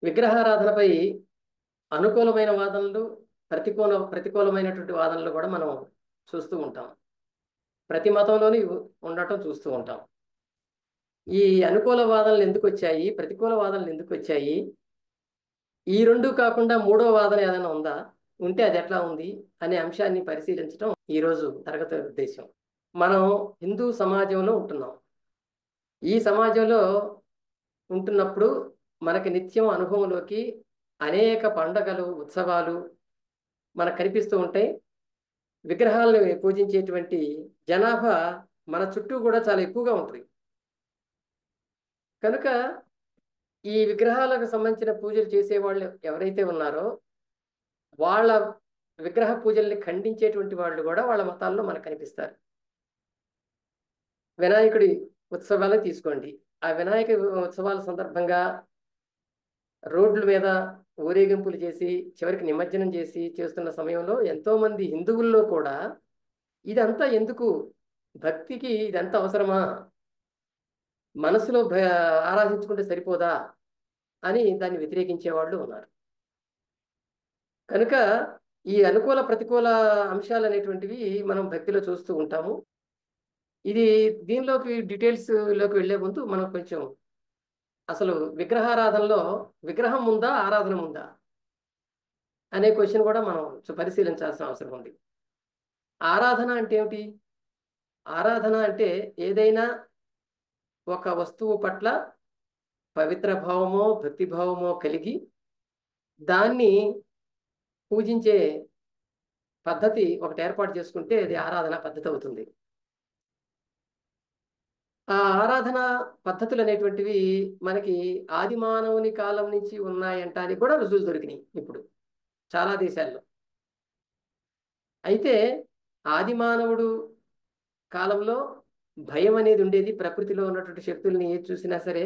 విగ్రహారాధనపై అనుకూలమైన వాదనలు, ప్రతికూలమైనటువంటి వాదనలు కూడా మనం చూస్తూ ఉంటాం. ప్రతి మతంలోని ఉండటం చూస్తూ ఉంటాం. ఈ అనుకూల వాదనలు ఎందుకు వచ్చాయి, ప్రతికూల వాదనలు ఎందుకు వచ్చాయి, ఈ రెండు కాకుండా మూడో వాదన ఏదైనా ఉందా, ఉంటే అది ఎట్లా ఉంది అనే అంశాన్ని పరిశీలించడం ఈరోజు తరగతి ఉద్దేశం. మనం హిందూ సమాజంలో ఉంటున్నాం. ఈ సమాజంలో ఉంటున్నప్పుడు మనకి నిత్యం అనుభవంలోకి అనేక పండగలు, ఉత్సవాలు మనకు కనిపిస్తూ ఉంటాయి. విగ్రహాలను పూజించేటువంటి జనాభా మన చుట్టూ కూడా చాలా ఎక్కువగా ఉంటుంది. కనుక ఈ విగ్రహాలకు సంబంధించిన పూజలు చేసేవాళ్ళు ఎవరైతే ఉన్నారో వాళ్ళ విగ్రహ పూజల్ని ఖండించేటువంటి వాళ్ళు కూడా వాళ్ళ మతాల్లో మనకు కనిపిస్తారు. వినాయకుడి ఉత్సవాలు తీసుకోండి. ఆ వినాయక ఉత్సవాల సందర్భంగా రోడ్ల మీద ఊరేగింపులు చేసి చివరికి నిమజ్జనం చేసి చేస్తున్న సమయంలో ఎంతో మంది హిందువుల్లో కూడా ఇదంతా ఎందుకు, భక్తికి ఇదంతా అవసరమా, మనసులో ఆరాధించుకుంటే సరిపోదా అని దాన్ని వ్యతిరేకించే వాళ్ళు ఉన్నారు. కనుక ఈ అనుకూల ప్రతికూల అంశాలు అనేటువంటివి మనం భక్తిలో చూస్తూ ఉంటాము. ఇది దీనిలోకి డీటెయిల్స్లోకి వెళ్ళే ముందు మనం కొంచెం అసలు విగ్రహారాధనలో విగ్రహం ఉందా, ఆరాధన ఉందా అనే క్వశ్చన్ కూడా మనం పరిశీలించాల్సిన అవసరం ఉంది. ఆరాధన అంటే ఏమిటి? ఆరాధన అంటే ఏదైనా ఒక వస్తువు పట్ల పవిత్ర భావమో భక్తి భావమో కలిగి దాన్ని పూజించే పద్ధతి ఒకటి ఏర్పాటు చేసుకుంటే అది ఆరాధన పద్ధతి అవుతుంది. ఆ ఆరాధన పద్ధతులు అనేటువంటివి మనకి ఆది మానవుని కాలం నుంచి ఉన్నాయంటానికి కూడా రుజువులు దొరికినాయి ఇప్పుడు చాలా దేశాల్లో. అయితే ఆది మానవుడు కాలంలో భయం అనేది ఉండేది. ప్రకృతిలో ఉన్నటువంటి శక్తుల్ని ఏది చూసినా సరే,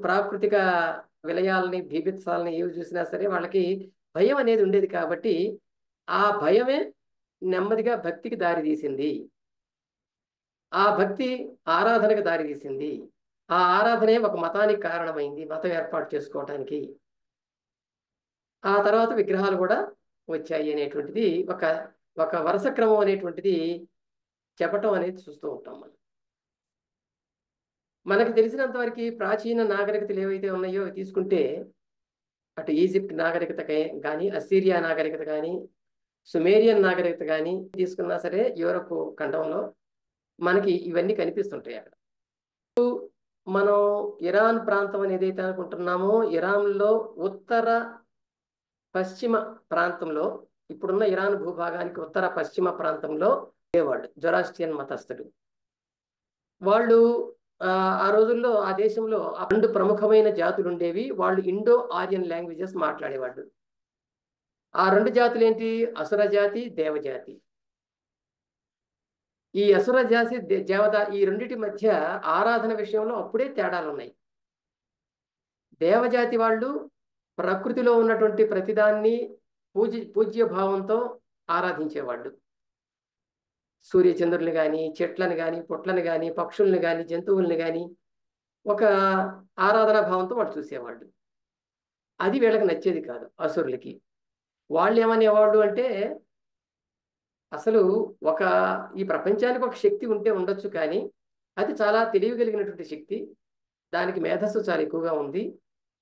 ప్రాకృతిక విలయాలని, బీభత్సాలని ఏవి చూసినా సరే వాళ్ళకి భయం అనేది ఉండేది. కాబట్టి ఆ భయమే నెమ్మదిగా భక్తికి దారి తీసింది. ఆ భక్తి ఆరాధనకు దారి తీసింది. ఆ ఆరాధనే ఒక మతానికి కారణమైంది, మతం ఏర్పాటు చేసుకోవటానికి. ఆ తర్వాత విగ్రహాలు కూడా వచ్చాయి అనేటువంటిది ఒక ఒక వరుస క్రమం అనేటువంటిది చెప్పటం అనేది చూస్తూ ఉంటాం మనం. మనకు తెలిసినంత వరకు ప్రాచీన నాగరికతలు ఏవైతే ఉన్నాయో తీసుకుంటే అటు ఈజిప్ట్ నాగరికత కానీ, అస్సీరియా నాగరికత కానీ, సుమేరియన్ నాగరికత కానీ తీసుకున్నా సరే యూరప్ ఖండంలో మనకి ఇవన్నీ కనిపిస్తుంటాయి. అక్కడ మనం ఇరాన్ ప్రాంతం అని ఏదైతే అనుకుంటున్నామో, ఇరాన్లో ఉత్తర పశ్చిమ ప్రాంతంలో, ఇప్పుడున్న ఇరాన్ భూభాగానికి ఉత్తర పశ్చిమ ప్రాంతంలో ఉండేవాళ్ళు జొరాస్ట్రియన్ మతస్థుడు. వాళ్ళు ఆ రోజుల్లో ఆ దేశంలో రెండు ప్రముఖమైన జాతులు ఉండేవి. వాళ్ళు ఇండో ఆర్యన్ లాంగ్వేజెస్ మాట్లాడేవాళ్ళు. ఆ రెండు జాతులు ఏంటి? అసుర జాతి, దేవజాతి. ఈ అసుర జాతి, ఈ రెండిటి మధ్య ఆరాధన విషయంలో అప్పుడే తేడాలు ఉన్నాయి. దేవజాతి వాళ్ళు ప్రకృతిలో ఉన్నటువంటి ప్రతిదాన్ని పూజ్య భావంతో ఆరాధించేవాళ్ళు. సూర్యచంద్రుల్ని కానీ, చెట్లను కానీ, పుట్లను కానీ, పక్షుల్ని కానీ, జంతువుల్ని కానీ ఒక ఆరాధనా భావంతో వాళ్ళు చూసేవాళ్ళు. అది వీళ్ళకి నచ్చేది కాదు అసురులకి. వాళ్ళు ఏమనేవాళ్ళు అంటే, అసలు ఈ ప్రపంచానికి ఒక శక్తి ఉంటే ఉండొచ్చు, కానీ అది చాలా తెలియగలిగినటువంటి శక్తి, దానికి మేధస్సు చాలా ఎక్కువగా ఉంది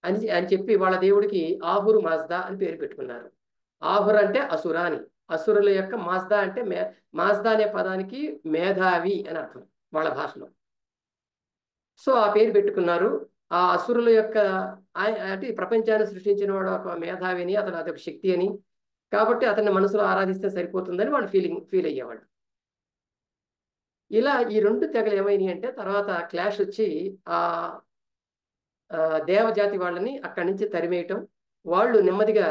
అని చెప్పి వాళ్ళ దేవుడికి ఆహురు మాజ్దా అని పేరు పెట్టుకున్నారు. ఆహుర్ అంటే అసుర అని, అసురుల యొక్క మాజ్దా అంటే మాజ్దా అనే పదానికి మేధావి అని అర్థం వాళ్ళ భాషలో. సో ఆ పేరు పెట్టుకున్నారు. ఆ అసురుల యొక్క అంటే ప్రపంచాన్ని సృష్టించిన వాడు ఒక మేధావిని, అతను అదొక శక్తి అని, కాబట్టి అతన్ని మనసులో ఆరాధిస్తే సరిపోతుందని వాళ్ళు ఫీల్ అయ్యేవాళ్ళు. ఇలా ఈ రెండు తెగలు ఏమైనాయి అంటే తర్వాత క్లాష్ వచ్చి ఆ దేవజాతి వాళ్ళని అక్కడి నుంచి తరిమేయటం, వాళ్ళు నెమ్మదిగా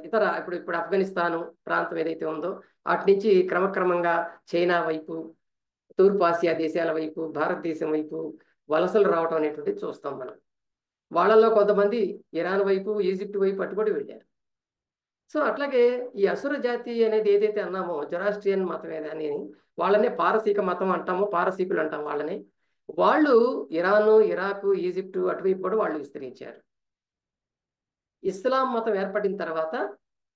ఇప్పుడు ఆఫ్ఘనిస్తాను ప్రాంతం ఏదైతే ఉందో అటు నుంచి క్రమక్రమంగా చైనా వైపు, తూర్పు ఆసియా దేశాల వైపు, భారతదేశం వైపు వలసలు రావటం అనేటువంటిది చూస్తాం మనం. వాళ్ళల్లో కొంతమంది ఇరాన్ వైపు, ఈజిప్ట్ వైపు పట్టుబడి వెళ్ళారు. సో అట్లాగే ఈ అసుర జాతి అనేది ఏదైతే అన్నామో, జొరాస్ట్రియన్ మతం ఏదని, వాళ్ళనే పారసీక మతం అంటాము, పారసీకులు అంటాం వాళ్ళని. వాళ్ళు ఇరాను, ఇరాకు, ఈజిప్టు అటువైపు కూడా వాళ్ళు విస్తరించారు. ఇస్లాం మతం ఏర్పడిన తర్వాత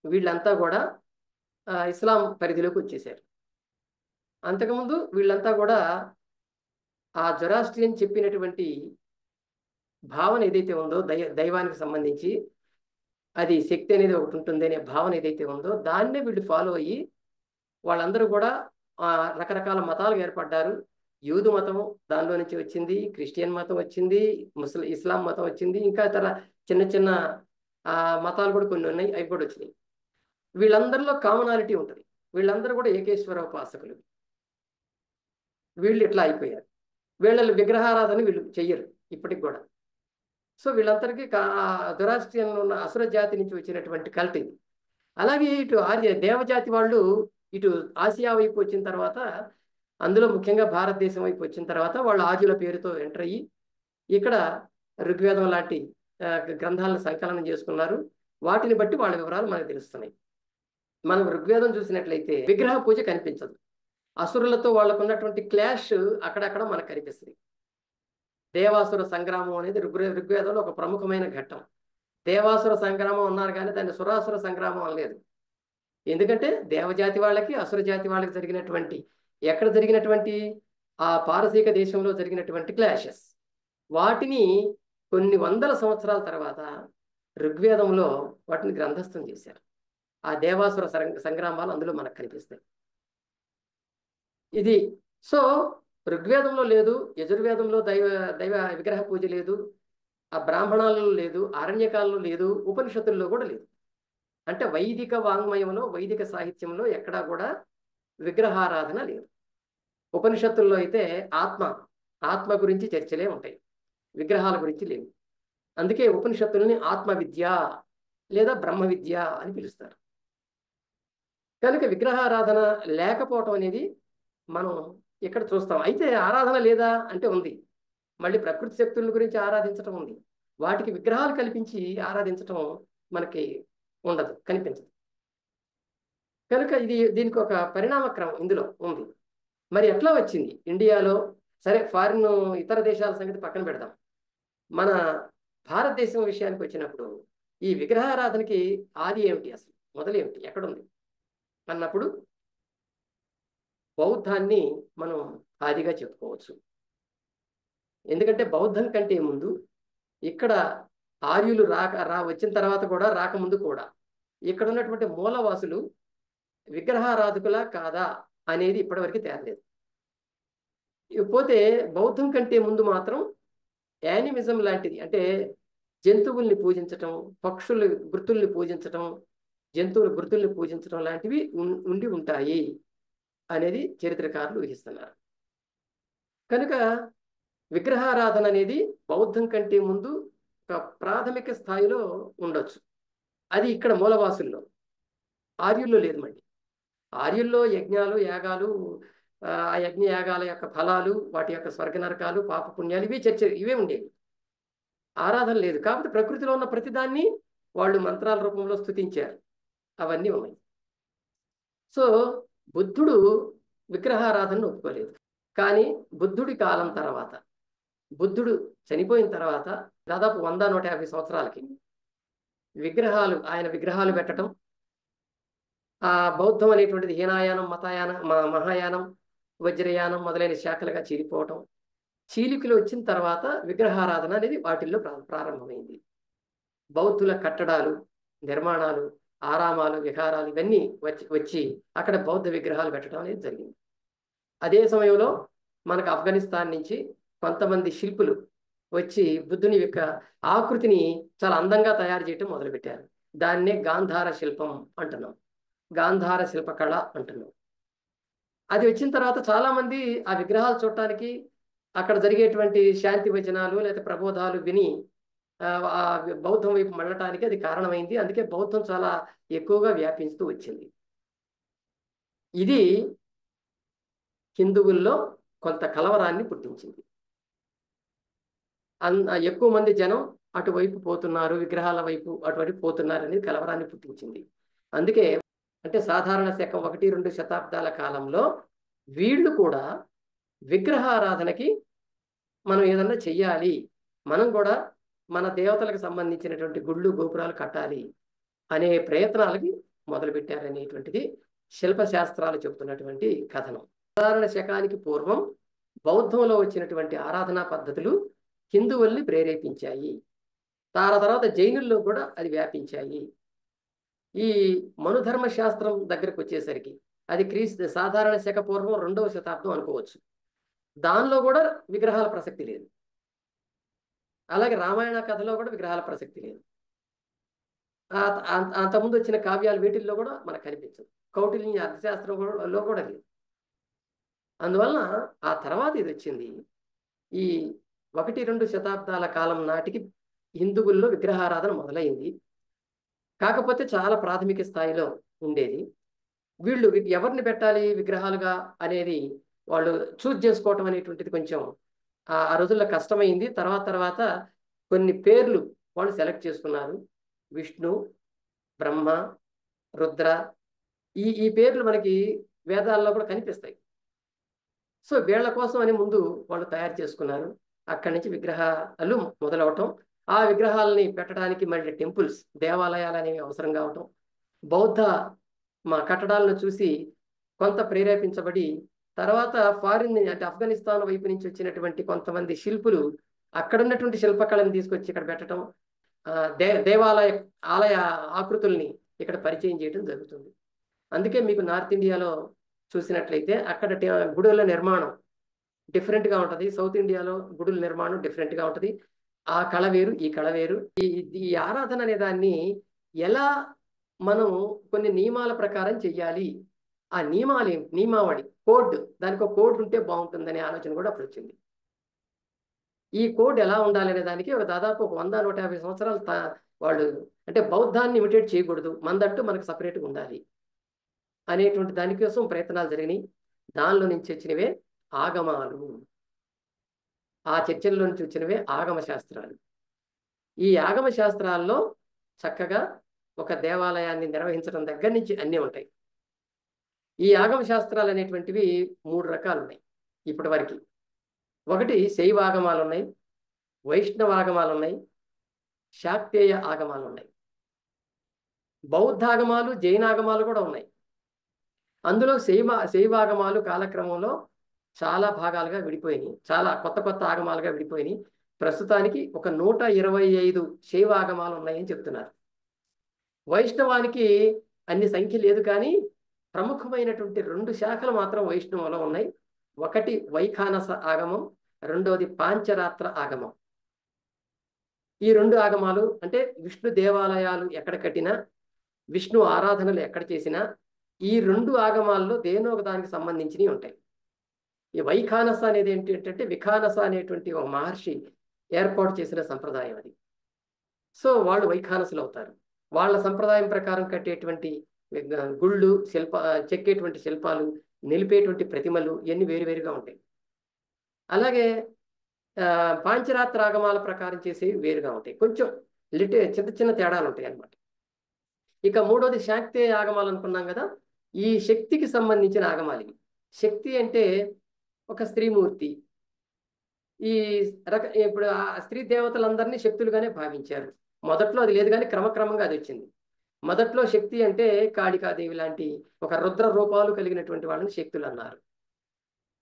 వీళ్ళంతా కూడా ఇస్లాం పరిధిలోకి వచ్చేసారు. అంతకుముందు వీళ్ళంతా కూడా ఆ జొరాస్ట్రియన్ చెప్పినటువంటి భావన ఏదైతే ఉందో దైవానికి సంబంధించి అది శక్తి అనేది ఒకటి ఉంటుంది అనే భావన ఏదైతే ఉందో దాన్నే వీళ్ళు ఫాలో అయ్యి వాళ్ళందరూ కూడా రకరకాల మతాలు ఏర్పడ్డారు. యూదు మతం దానిలో నుంచి వచ్చింది, క్రిస్టియన్ మతం వచ్చింది, ఇస్లాం మతం వచ్చింది, ఇంకా ఇతర చిన్న చిన్న మతాలు కూడా కొన్ని ఉన్నాయి, అవి కూడా వచ్చినాయి. వీళ్ళందరిలో కామనాలిటీ ఉంటుంది. వీళ్ళందరూ కూడా ఏకేశ్వర ఉపాసకులు. వీళ్ళు ఇట్లా అయిపోయారు. వీళ్ళ విగ్రహారాధన వీళ్ళు చెయ్యరు ఇప్పటికి కూడా. సో వీళ్ళందరికీ జొరాస్ట్రియన్ ఉన్న అసుర జాతి నుంచి వచ్చినటువంటి కల్ట్ ఇది. అలాగే ఇటు దేవజాతి వాళ్ళు ఇటు ఆసియా వైపు వచ్చిన తర్వాత, అందులో ముఖ్యంగా భారతదేశం వైపు వచ్చిన తర్వాత వాళ్ళు ఆర్యుల పేరుతో ఎంటర్ అయ్యి ఇక్కడ ఋగ్వేదం లాంటి గ్రంథాలను సంకలనం చేసుకున్నారు. వాటిని బట్టి వాళ్ళ వివరాలు మనకు తెలుస్తున్నాయి. మనం ఋగ్వేదం చూసినట్లయితే విగ్రహ పూజ కనిపించదు. అసురులతో వాళ్ళకు ఉన్నటువంటి క్లాష్ అక్కడక్కడ మనకు కనిపిస్తుంది. దేవాసుర సంగ్రామం అనేది ఋగ్వేదంలో ఒక ప్రముఖమైన ఘట్టం. దేవాసుర సంగ్రామం అన్నారు కానీ దాన్ని సురాసుర సంగ్రామం అనలేదు. ఎందుకంటే దేవజాతి వాళ్ళకి అసుర జాతి వాళ్ళకి ఎక్కడ జరిగినటువంటి ఆ పారసీక దేశంలో జరిగినటువంటి క్లాషెస్, వాటిని కొన్ని వందల సంవత్సరాల తర్వాత ఋగ్వేదంలో వాటిని గ్రంథస్థం చేశారు. ఆ దేవాసుర సంగ్రామాలు అందులో మనకు కనిపిస్తాయి. ఇది సో ఋగ్వేదంలో లేదు, యజుర్వేదంలో దైవ విగ్రహ పూజ లేదు, ఆ బ్రాహ్మణాలలో లేదు, అరణ్యకాలలో లేదు, ఉపనిషత్తుల్లో కూడా లేదు. అంటే వైదిక వాంగ్మయంలో, వైదిక సాహిత్యంలో ఎక్కడా కూడా విగ్రహారాధన లేదు. ఉపనిషత్తుల్లో అయితే ఆత్మ గురించి చర్చలే ఉంటాయి, విగ్రహాల గురించి లేవు. అందుకే ఉపనిషత్తుల్ని ఆత్మ విద్య లేదా బ్రహ్మ విద్య అని పిలుస్తారు. కనుక విగ్రహారాధన లేకపోవటం అనేది మనం ఇక్కడ చూస్తాం. అయితే ఆరాధన లేదా అంటే ఉంది. మళ్ళీ ప్రకృతి శక్తుల గురించి ఆరాధించటం ఉంది. వాటికి విగ్రహాలు కల్పించి ఆరాధించటం మనకి ఉండదు, కనిపించదు. కనుక దీనికి ఒక పరిణామక్రమం ఇందులో ఉంది. మరి ఎట్లా వచ్చింది ఇండియాలో? సరే, ఫారిన్ ఇతర దేశాల సంగతి పక్కన పెడదాం. మన భారతదేశం విషయానికి వచ్చినప్పుడు ఈ విగ్రహారాధనకి ఆది ఏమిటి, అసలు మొదలేమిటి, ఎక్కడుంది అన్నప్పుడు బౌద్ధాన్ని మనం ఆదిగా చెప్పుకోవచ్చు. ఎందుకంటే బౌద్ధం కంటే ముందు ఇక్కడ ఆర్యులు వచ్చిన తర్వాత కూడా, రాకముందు కూడా ఇక్కడ ఉన్నటువంటి మూలవాసులు విగ్రహారాధకులా కాదా అనేది ఇప్పటివరకు తేలలేదు. పోతే బౌద్ధం కంటే ముందు మాత్రం యానిమిజం లాంటిది, అంటే జంతువుల్ని పూజించటం, పక్షుల గుర్తుల్ని పూజించటం, జంతువుల గుర్తుల్ని పూజించటం లాంటివి ఉండి ఉంటాయి అనేది చరిత్రకారులు ఊహిస్తున్నారు. కనుక విగ్రహారాధన అనేది బౌద్ధం కంటే ముందు ఒక ప్రాథమిక స్థాయిలో ఉండొచ్చు. అది ఇక్కడ మూలవాసుల్లో, ఆర్యుల్లో లేదు. మళ్ళీ ఆర్యుల్లో యజ్ఞాలు, యాగాలు, ఆ యజ్ఞ యాగాల యొక్క ఫలాలు, వాటి యొక్క స్వర్గ నరకాలు, పాప పుణ్యాలు, ఇవే ఉండేవి. ఆరాధన లేదు. కాబట్టి ప్రకృతిలో ఉన్న ప్రతిదాన్ని వాళ్ళు మంత్రాల రూపంలో స్తుతించారు. అవన్నీ ఉన్నాయి. సో బుద్ధుడు విగ్రహారాధనను ఒప్పుకోలేదు. కానీ బుద్ధుడి కాలం తర్వాత, బుద్ధుడు చనిపోయిన తర్వాత దాదాపు 100-150 సంవత్సరాలకి ఆయన విగ్రహాలు పెట్టడం, ఆ బౌద్ధం అనేటువంటిది హీనాయానం, మహాయానం, వజ్రయానం మొదలైన శాఖలుగా చీలిపోవటం, చీలికలు వచ్చిన తర్వాత విగ్రహారాధన అనేది వాటిల్లో ప్రారంభమైంది. బౌద్ధుల కట్టడాలు, నిర్మాణాలు, ఆరామాలు, విహారాలు ఇవన్నీ వచ్చి అక్కడ బౌద్ధ విగ్రహాలు పెట్టడం అనేది జరిగింది. అదే సమయంలో మనకు ఆఫ్ఘనిస్తాన్ నుంచి కొంతమంది శిల్పులు వచ్చి బుద్ధుని యొక్క ఆకృతిని చాలా అందంగా తయారు చేయటం మొదలుపెట్టారు. దాన్నే గాంధార శిల్పం అంటున్నాం, గాంధార శిల్పకళ అంటున్నాం. అది వచ్చిన తర్వాత చాలా మంది ఆ విగ్రహాలు చూడటానికి, అక్కడ జరిగేటువంటి శాంతి వచనాలు లేదా ప్రబోధాలు విని ఆ బౌద్ధం వైపు మళ్ళటానికి అది కారణమైంది. అందుకే బౌద్ధం చాలా ఎక్కువగా వ్యాపిస్తూ వచ్చింది. ఇది హిందువుల్లో కొంత కలవరాన్ని పుట్టించింది. ఎక్కువ మంది జనం అటువైపు పోతున్నారు, విగ్రహాల వైపు అటువైపు పోతున్నారు అనేది కలవరాన్ని పుట్టించింది. అందుకే అంటే సాధారణ శకం 1-2 శతాబ్దాల కాలంలో వీళ్ళు కూడా విగ్రహారాధనకి మనం ఏదన్నా చెయ్యాలి, మనం కూడా మన దేవతలకు సంబంధించినటువంటి గుళ్ళు గోపురాలు కట్టాలి అనే ప్రయత్నాలకి మొదలుపెట్టారనేటువంటిది శిల్పశాస్త్రాలు చెబుతున్నటువంటి కథనం. సాధారణ శకానికి పూర్వం బౌద్ధంలో వచ్చినటువంటి ఆరాధనా పద్ధతులు హిందువుల్ని ప్రేరేపించాయి. తర్వాత జైనుల్లో కూడా అది వ్యాపించాయి. ఈ మనుధర్మ శాస్త్రం దగ్గరకు వచ్చేసరికి అది సాధారణ శక పూర్వం 2వ శతాబ్దం అనుకోవచ్చు. దానిలో కూడా విగ్రహాల ప్రసక్తి లేదు. అలాగే రామాయణ కథలో కూడా విగ్రహాల ప్రసక్తి లేదు. అంతకుముందు వచ్చిన కావ్యాలు వీటిల్లో కూడా మనకు కనిపించదు. కౌటిల్య అర్థశాస్త్రంలో కూడా లేదు. అందువలన ఆ తర్వాత ఇది వచ్చింది. ఈ 1-2 శతాబ్దాల కాలం నాటికి హిందువుల్లో విగ్రహారాధన మొదలైంది. కాకపోతే చాలా ప్రాథమిక స్థాయిలో ఉండేది. వీళ్ళు ఎవరిని పెట్టాలి విగ్రహాలుగా అనేది వాళ్ళు చూజ్ చేసుకోవటం అనేటువంటిది కొంచెం ఆ రోజుల్లో కష్టమైంది. తర్వాత కొన్ని పేర్లు వాళ్ళు సెలెక్ట్ చేసుకున్నారు. విష్ణు, బ్రహ్మ, రుద్ర, ఈ పేర్లు మనకి వేదాల్లో కూడా కనిపిస్తాయి. సో వీళ్ళ కోసం అని ముందు వాళ్ళు తయారు చేసుకున్నారు. అక్కడి నుంచి విగ్రహాలు మొదలవటం, ఆ విగ్రహాలని పెట్టడానికి మళ్ళీ టెంపుల్స్, దేవాలయాలు అనేవి అవసరం కావటం, బౌద్ధ కట్టడాలను చూసి కొంత ప్రేరేపించబడి తర్వాత ఫారిన్ అంటే ఆఫ్ఘనిస్తాన్ వైపు నుంచి వచ్చినటువంటి కొంతమంది శిల్పులు అక్కడ ఉన్నటువంటి శిల్పకళను తీసుకొచ్చి ఇక్కడ పెట్టడం, ఆలయ ఆకృతుల్ని ఇక్కడ పరిచయం చేయడం జరుగుతుంది. అందుకే మీకు నార్త్ ఇండియాలో చూసినట్లయితే అక్కడ గుడుల నిర్మాణం డిఫరెంట్గా ఉంటుంది. సౌత్ ఇండియాలో గుడుల నిర్మాణం డిఫరెంట్గా ఉంటుంది. ఆ కళ వేరు, ఈ కళ వేరు. ఈ ఆరాధన అనే దాన్ని ఎలా మనం కొన్ని నియమాల ప్రకారం చెయ్యాలి, ఆ నియమావళి కోడ్, దానికి ఒక కోడ్ ఉంటే బాగుంటుందనే ఆలోచన కూడా అప్పుడు వచ్చింది. ఈ కోడ్ ఎలా ఉండాలి అనే దానికి దాదాపు 100-150 సంవత్సరాలు వాళ్ళు అంటే బౌద్ధాన్ని ఇమిటేట్ చేయకూడదు, మనదంటూ మనకు సపరేట్గా ఉండాలి అనేటువంటి దానికోసం ప్రయత్నాలు జరిగినాయి. దానిలో నుంచి వచ్చినవే ఆగమాలు, ఆ చర్చల్లో నుంచి వచ్చినవే ఆగమ శాస్త్రాలు. ఈ ఆగమ శాస్త్రాల్లో చక్కగా ఒక దేవాలయాన్ని నిర్వహించడం దగ్గర నుంచి అన్నీ ఉంటాయి. ఈ ఆగమ శాస్త్రాలు అనేటువంటివి 3 రకాలు ఉన్నాయి ఇప్పటి వరకు. ఒకటి శైవాగమాలు ఉన్నాయి, వైష్ణవాగమాలు ఉన్నాయి, శాక్తేయ ఆగమాలు ఉన్నాయి. బౌద్ధాగమాలు, జైనాగమాలు కూడా ఉన్నాయి. అందులో శైవాగమాలు కాలక్రమంలో చాలా భాగాలుగా విడిపోయినాయి, చాలా కొత్త ఆగమాలుగా విడిపోయినాయి. ప్రస్తుతానికి ఒక 125 శైవాగమాలు ఉన్నాయని చెప్తున్నారు. వైష్ణవానికి అన్ని సంఖ్య లేదు, కానీ ప్రముఖమైనటువంటి 2 శాఖలు మాత్రం వైష్ణవంలో ఉన్నాయి. ఒకటి వైఖానస ఆగమం, రెండోది పాంచరాత్ర ఆగమం. ఈ 2 ఆగమాలు అంటే విష్ణు దేవాలయాలు ఎక్కడ కట్టినా, విష్ణు ఆరాధనలు ఎక్కడ చేసినా ఈ 2 ఆగమాల్లో దేనో ఒక దానికి సంబంధించినవి ఉంటాయి. ఈ వైఖానస అనేది ఏంటంటే విఖానస అనేటువంటి ఒక మహర్షి ఏర్పాటు చేసిన సంప్రదాయం అది. సో వాళ్ళు వైఖానసులు అవుతారు. వాళ్ళ సంప్రదాయం ప్రకారం కట్టేటువంటి గుళ్ళు, చెక్కేటువంటి శిల్పాలు, నిలిపేటువంటి ప్రతిమలు ఇవన్నీ వేరువేరుగా ఉంటాయి. అలాగే పాంచరాత్ర ఆగమాల ప్రకారం చేసేవి వేరుగా ఉంటాయి. కొంచెం చిన్న తేడాలు ఉంటాయి అన్నమాట. ఇక మూడోది శాక్తేయ ఆగమాలు అనుకున్నాం కదా, ఈ శక్తికి సంబంధించిన ఆగమాలు ఇవి. శక్తి అంటే ఒక స్త్రీమూర్తి. ఇప్పుడు ఆ స్త్రీ దేవతలందరినీ శక్తులుగానే భావించారు. మొదట్లో అది లేదు, కానీ క్రమక్రమంగా అది వచ్చింది. మొదట్లో శక్తి అంటే కాళికాదేవి లాంటి ఒక రుద్ర రూపాలు కలిగినటువంటి వాళ్ళని శక్తులు అన్నారు.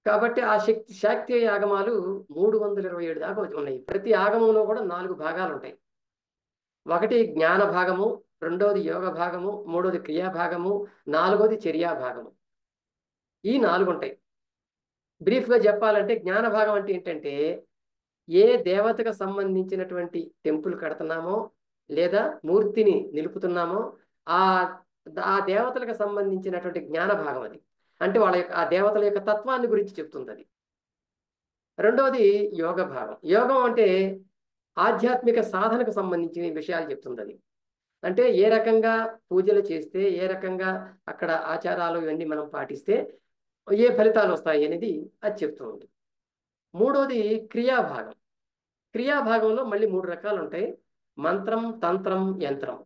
కాబట్టి ఆ శాక్తేయ ఆగమాలు 327 దాకా ఉన్నాయి. ప్రతి ఆగమంలో కూడా 4 భాగాలు ఉంటాయి. ఒకటి జ్ఞాన భాగము, రెండోది యోగ భాగము, మూడోది క్రియా భాగము, నాలుగోది చర్యా భాగము. ఈ 4 ఉంటాయి. బ్రీఫ్గా చెప్పాలంటే జ్ఞాన భాగం అంటే ఏంటంటే ఏ దేవతకు సంబంధించినటువంటి టెంపుల్ కడుతున్నామో లేదా మూర్తిని నిలుపుతున్నామో ఆ దేవతలకు సంబంధించినటువంటి జ్ఞాన భాగం అది. అంటే వాళ్ళ యొక్క ఆ దేవతల యొక్క తత్వాన్ని గురించి చెప్తుంది అది. రెండవది యోగ భాగం. యోగం అంటే ఆధ్యాత్మిక సాధనకు సంబంధించిన విషయాలు చెప్తుంది అది. అంటే ఏ రకంగా పూజలు చేస్తే, ఏ రకంగా అక్కడ ఆచారాలు ఇవన్నీ మనం పాటిస్తే ఏ ఫలితాలు వస్తాయి అనేది అది చెప్తుంది. మూడోది క్రియాభాగం. క్రియాభాగంలో మళ్ళీ 3 రకాలు ఉంటాయి: మంత్రం, తంత్రం, యంత్రం.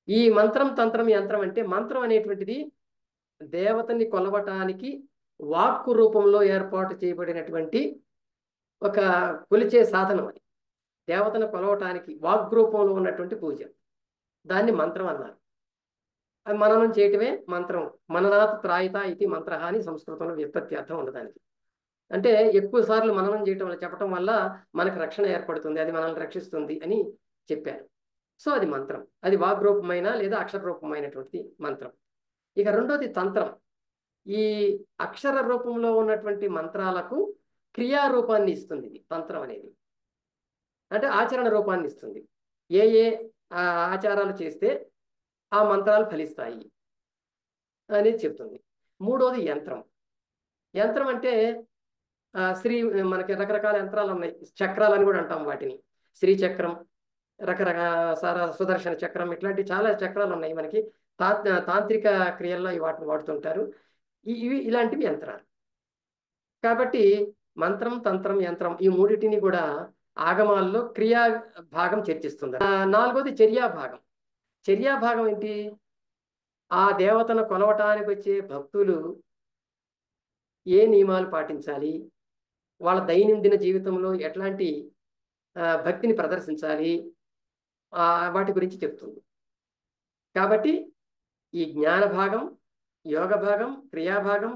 ఈ మంత్రం, తంత్రం, యంత్రం అంటే మంత్రం అనేటువంటిది దేవతని కొలవటానికి వాక్కు రూపంలో ఏర్పాటు చేయబడినటువంటి ఒక కొలిచే సాధనం అది. దేవతను కొలవటానికి వాగ్రూపంలో ఉన్నటువంటి పూజ. దాన్ని మంత్రం అన్నారు. అది మననం చేయటమే మంత్రం. మననాత్ త్రాయిత ఇది మంత్రః అని సంస్కృతంలో వ్యుత్పత్తి అర్థం ఉంది దానికి. అంటే ఎక్కువ సార్లు మననం చేయటం వల్ల, చెప్పటం వల్ల మనకు రక్షణ ఏర్పడుతుంది, అది మనల్ని రక్షిస్తుంది అని చెప్పారు. సో అది మంత్రం. అది వాగ్రూపమైన లేదా అక్షర రూపమైనటువంటి మంత్రం. ఇక రెండోది తంత్రం. ఈ అక్షర రూపంలో ఉన్నటువంటి మంత్రాలకు క్రియారూపాన్ని ఇస్తుంది ఇది తంత్రం అనేది. అంటే ఆచరణ రూపాన్ని ఇస్తుంది. ఏ ఏ ఆచారాలు చేస్తే ఆ మంత్రాలు ఫలిస్తాయి అనేది చెప్తుంది. మూడోది యంత్రం. యంత్రం అంటే మనకి రకరకాల యంత్రాలు ఉన్నాయి. చక్రాలని కూడా అంటాం వాటిని. శ్రీచక్రం, రకరకాల సుదర్శన చక్రం, ఇట్లాంటి చాలా చక్రాలు ఉన్నాయి మనకి. తాంత్రిక క్రియల్లో వాటిని వాడుతుంటారు. ఇవి ఇలాంటివి యంత్రాలు. కాబట్టి మంత్రం, తంత్రం, యంత్రం ఈ మూడింటిని కూడా ఆగమాల్లో క్రియా భాగం చర్చిస్తుంది. నాలుగోది చర్యా భాగం. చర్యా భాగం ఏంటి? ఆ దేవతను కొలవటానికి వచ్చే భక్తులు ఏ నియమాలు పాటించాలి, వాళ్ళ దైనందిన జీవితంలో ఎట్లాంటి భక్తిని ప్రదర్శించాలి, వాటి గురించి చెప్తుంది. కాబట్టి ఈ జ్ఞాన భాగం, యోగ భాగం, క్రియాభాగం,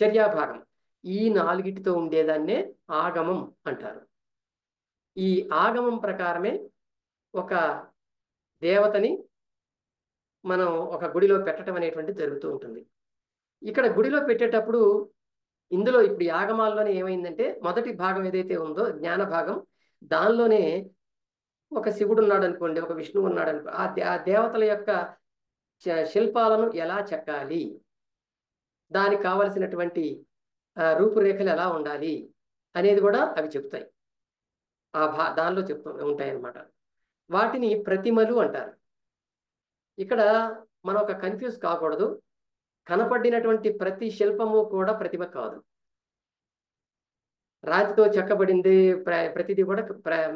చర్యాభాగం ఈ నాలుగిటితో ఉండేదాన్నే ఆగమం అంటారు. ఈ ఆగమం ప్రకారమే ఒక దేవతని మనం ఒక గుడిలో పెట్టడం అనేటువంటిది జరుగుతూ ఉంటుంది. ఇక్కడ గుడిలో పెట్టేటప్పుడు ఇందులో ఇప్పుడు ఈ ఆగమాల్లోనే ఏమైందంటే మొదటి భాగం ఏదైతే ఉందో జ్ఞాన భాగం, దానిలోనే ఒక శివుడు ఉన్నాడు అనుకోండి, ఒక విష్ణువు ఉన్నాడు అనుకో, ఆ దేవతల యొక్క శిల్పాలను ఎలా చెక్కాలి, దానికి కావలసినటువంటి రూపురేఖలు ఎలా ఉండాలి అనేది కూడా అవి చెప్తాయి. దానిలో చెప్తూ ఉంటాయి అన్నమాట. వాటిని ప్రతిమలు అంటారు. ఇక్కడ మనం ఒక కన్ఫ్యూజ్ కాకూడదు. కనపడినటువంటి ప్రతి శిల్పము కూడా ప్రతిమ కాదు. రాతితో చెక్కబడింది ప్రతిదీ కూడా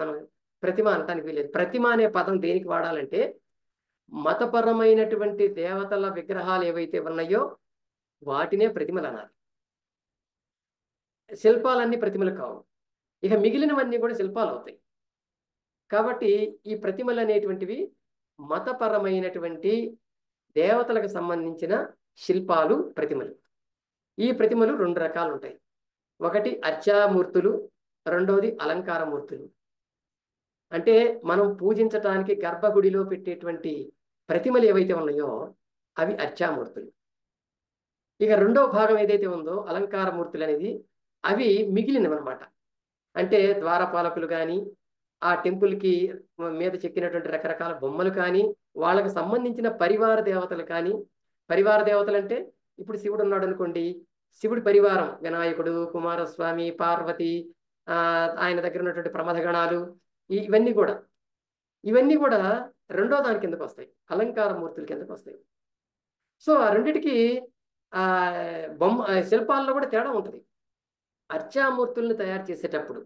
మనం ప్రతిమ అనటానికి వీలేదు. ప్రతిమ అనే పదం దేనికి వాడాలంటే మతపరమైనటువంటి దేవతల విగ్రహాలు ఏవైతే ఉన్నాయో వాటినే ప్రతిమలు అనాలి. శిల్పాలన్నీ ప్రతిమలు కావు. ఇక మిగిలినవన్నీ కూడా శిల్పాలు అవుతాయి. కాబట్టి ఈ ప్రతిమలు అనేటువంటివి మతపరమైనటువంటి దేవతలకు సంబంధించిన శిల్పాలు, ప్రతిమలు. ఈ ప్రతిమలు రెండు రకాలు ఉంటాయి. ఒకటి అర్చామూర్తులు, రెండవది అలంకారమూర్తులు. అంటే మనం పూజించటానికి గర్భగుడిలో పెట్టేటువంటి ప్రతిమలు ఏవైతే ఉన్నాయో అవి అర్చామూర్తులు. ఇక రెండవ భాగం ఏదైతే ఉందో అలంకారమూర్తులు అనేది అవి మిగిలినవన్నమాట. అంటే ద్వారపాలకులు కానీ, ఆ టెంపుల్కి మీద చెక్కినటువంటి రకరకాల బొమ్మలు కానీ, వాళ్ళకు సంబంధించిన పరివార దేవతలు కానీ. పరివార దేవతలు అంటే ఇప్పుడు శివుడు ఉన్నాడు అనుకోండి, శివుడి పరివారం వినాయకుడు, కుమారస్వామి, పార్వతి, ఆయన దగ్గర ఉన్నటువంటి ప్రమథగణాలు, ఇవన్నీ కూడా రెండో దాని కిందకు వస్తాయి, అలంకార మూర్తుల కిందకు వస్తాయి. సో ఆ రెండిటికి శిల్పాల్లో కూడా తేడా ఉంటుంది. అర్చామూర్తుల్ని తయారు చేసేటప్పుడు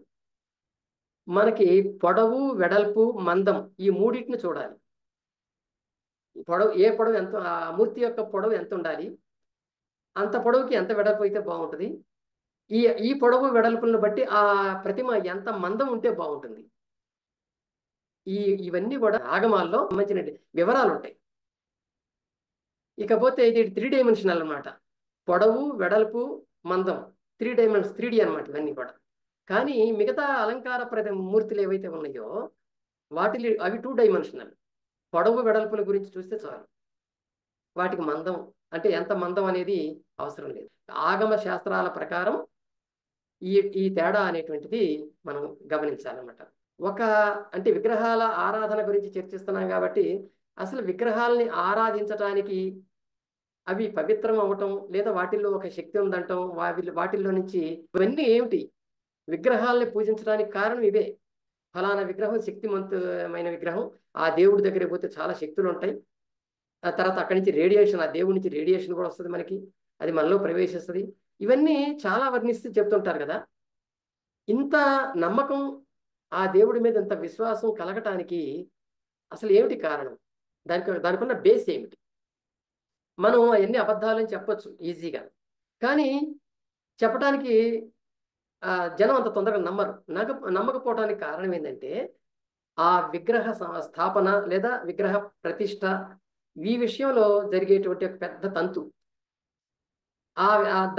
మనకి పొడవు, వెడల్పు, మందం ఈ మూడింటిని చూడాలి. పొడవు ఎంత, ఆ మూర్తి యొక్క పొడవు ఎంత ఉండాలి, అంత పొడవుకి ఎంత వెడల్పు అయితే బాగుంటుంది. ఈ పొడవు వెడల్పులను బట్టి ఆ ప్రతిమ ఎంత మందం ఉంటే బాగుంటుంది. ఇవన్నీ కూడా ఆగమాల్లో సంబంధించిన వివరాలు ఉంటాయి. ఇకపోతే ఇది 3 డైమెన్షనల్ అన్నమాట. పొడవు, వెడల్పు, మందం 3D అన్నమాట ఇవన్నీ కూడా. కానీ మిగతా అలంకార మూర్తులు ఏవైతే ఉన్నాయో అవి 2 డైమెన్షనల్. పొడవు, వెడల్పుల గురించి చూస్తే చాలు. వాటికి మందం అంటే ఎంత మందం అనేది అవసరం లేదు. ఆగమ శాస్త్రాల ప్రకారం ఈ తేడా అనేటువంటిది మనం గమనించాలన్నమాట. అంటే విగ్రహాల ఆరాధన గురించి చర్చిస్తున్నాం కాబట్టి అసలు విగ్రహాలని ఆరాధించటానికి అవి పవిత్రం అవటం, లేదా వాటిల్లో ఒక శక్తి ఉందంటాం, వాటిల్లో నుంచి ఇవన్నీ ఏమిటి? విగ్రహాలని పూజించడానికి కారణం ఇదే. ఫలానా విగ్రహం శక్తివంతమైన విగ్రహం, ఆ దేవుడి దగ్గరికి పోతే చాలా శక్తులు ఉంటాయి. ఆ తర్వాత అక్కడి నుంచి రేడియేషన్, ఆ దేవుడి నుంచి రేడియేషన్ కూడా వస్తుంది మనకి, అది మనలో ప్రవేశిస్తుంది. ఇవన్నీ చాలా వర్ణిస్తూ చెప్తుంటారు కదా. ఇంత నమ్మకం, ఆ దేవుడి మీద ఇంత విశ్వాసం కలగటానికి అసలు ఏమిటి కారణం? దానికి ఉన్న బేస్ ఏమిటి? మనం అవన్నీ అబద్ధాలని చెప్పొచ్చు ఈజీగా, కానీ చెప్పడానికి జనం అంత తొందరగా నమ్మరు. నమ్మకపోవడానికి కారణం ఏంటంటే ఆ విగ్రహ స్థాపన లేదా విగ్రహ ప్రతిష్ట ఈ విషయంలో జరిగేటువంటి ఒక పెద్ద తంతు.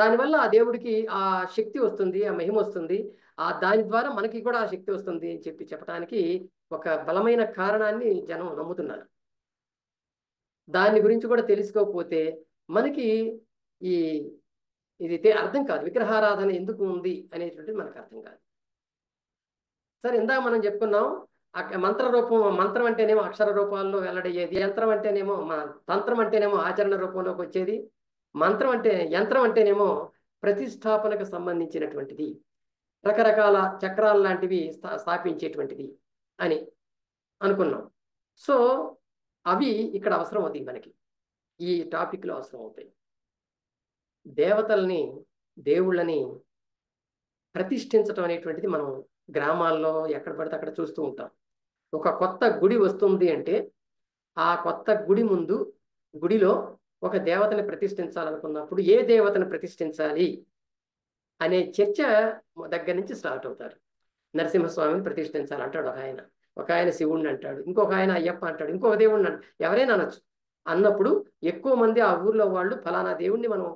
దానివల్ల ఆ దేవుడికి ఆ శక్తి వస్తుంది, ఆ మహిమ వస్తుంది. దాని ద్వారా మనకి కూడా ఆ శక్తి వస్తుంది అని చెప్పడానికి ఒక బలమైన కారణాన్ని జనం నమ్ముతున్నారు. దాని గురించి కూడా తెలుసుకోకపోతే మనకి ఈ ఇది అర్థం కాదు. విగ్రహారాధన ఎందుకు ఉంది అనేటువంటిది మనకు అర్థం కాదు. సరే, ఇందాక మనం చెప్పుకున్నాం. మంత్రం అంటేనేమో అక్షర రూపాల్లో వెల్లడయ్యేది. తంత్రం అంటేనేమో ఆచరణ రూపంలోకి వచ్చేది. యంత్రం అంటేనేమో ప్రతిష్టాపనకు సంబంధించినటువంటిది, రకరకాల చక్రాలు లాంటివి స్థాపించేటువంటిది అని అనుకున్నాం. సో అవి ఇక్కడ అవసరం అవుతాయి, మనకి ఈ టాపిక్లో అవసరం అవుతాయి. దేవతల్ని, దేవుళ్ళని ప్రతిష్ఠించడం అనేటువంటిది మనం గ్రామాల్లో ఎక్కడ పడితే అక్కడ చూస్తూ ఉంటాం. ఒక కొత్త గుడి వస్తుంది అంటే ఆ కొత్త గుడిలో ఒక దేవతని ప్రతిష్ఠించాలనుకున్నప్పుడు ఏ దేవతని ప్రతిష్ఠించాలి అనే చర్చ దగ్గర నుంచి స్టార్ట్ అవుతారు. నరసింహస్వామిని ప్రతిష్ఠించాలంటాడు ఒక ఆయన శివుణ్ణి అంటాడు, ఇంకొక ఆయన అయ్యప్ప అంటాడు, ఇంకొక దేవుణ్ణి ఎవరైనా అనొచ్చు. అన్నప్పుడు ఎక్కువ మంది ఆ ఊర్లో వాళ్ళు ఫలానా దేవుణ్ణి మనం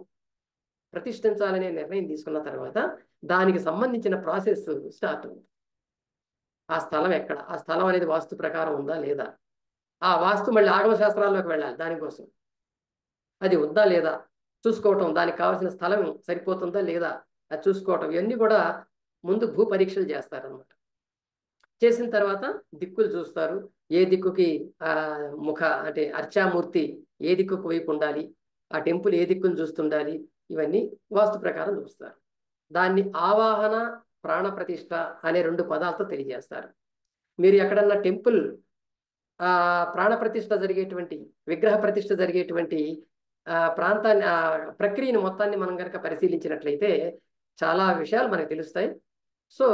ప్రతిష్ఠించాలనే నిర్ణయం తీసుకున్న తర్వాత దానికి సంబంధించిన ప్రాసెస్ స్టార్ట్ అవుతుంది. ఆ స్థలం ఎక్కడ, ఆ స్థలం అనేది వాస్తు ప్రకారం ఉందా లేదా, ఆ వాస్తు మళ్ళీ ఆగమ శాస్త్రాల్లోకి వెళ్ళాలి. దానికోసం అది ఉందా లేదా చూసుకోవటం, దానికి కావాల్సిన స్థలం సరిపోతుందా లేదా అది చూసుకోవటం, ఇవన్నీ కూడా ముందు భూ పరీక్షలు చేస్తారనమాట. చేసిన తర్వాత దిక్కులు చూస్తారు. ఏ దిక్కుకి అంటే అర్చామూర్తి ఏ దిక్కుకు వైపు ఉండాలి, ఆ టెంపుల్ ఏ దిక్కును చూస్తుండాలి, ఇవన్నీ వాస్తు ప్రకారం చూస్తారు. దాన్ని ఆవాహన, ప్రాణ ప్రతిష్ఠ అనే 2 పదాలతో తెలియజేస్తారు. మీరు ఎక్కడన్నా టెంపుల్ ప్రాణ ప్రతిష్ఠ జరిగేటువంటి, విగ్రహ ప్రతిష్ఠ జరిగేటువంటి ప్రాంతాన్ని, ప్రక్రియను మొత్తాన్ని మనం కనుక పరిశీలించినట్లయితే చాలా విషయాలు మనకు తెలుస్తాయి. సో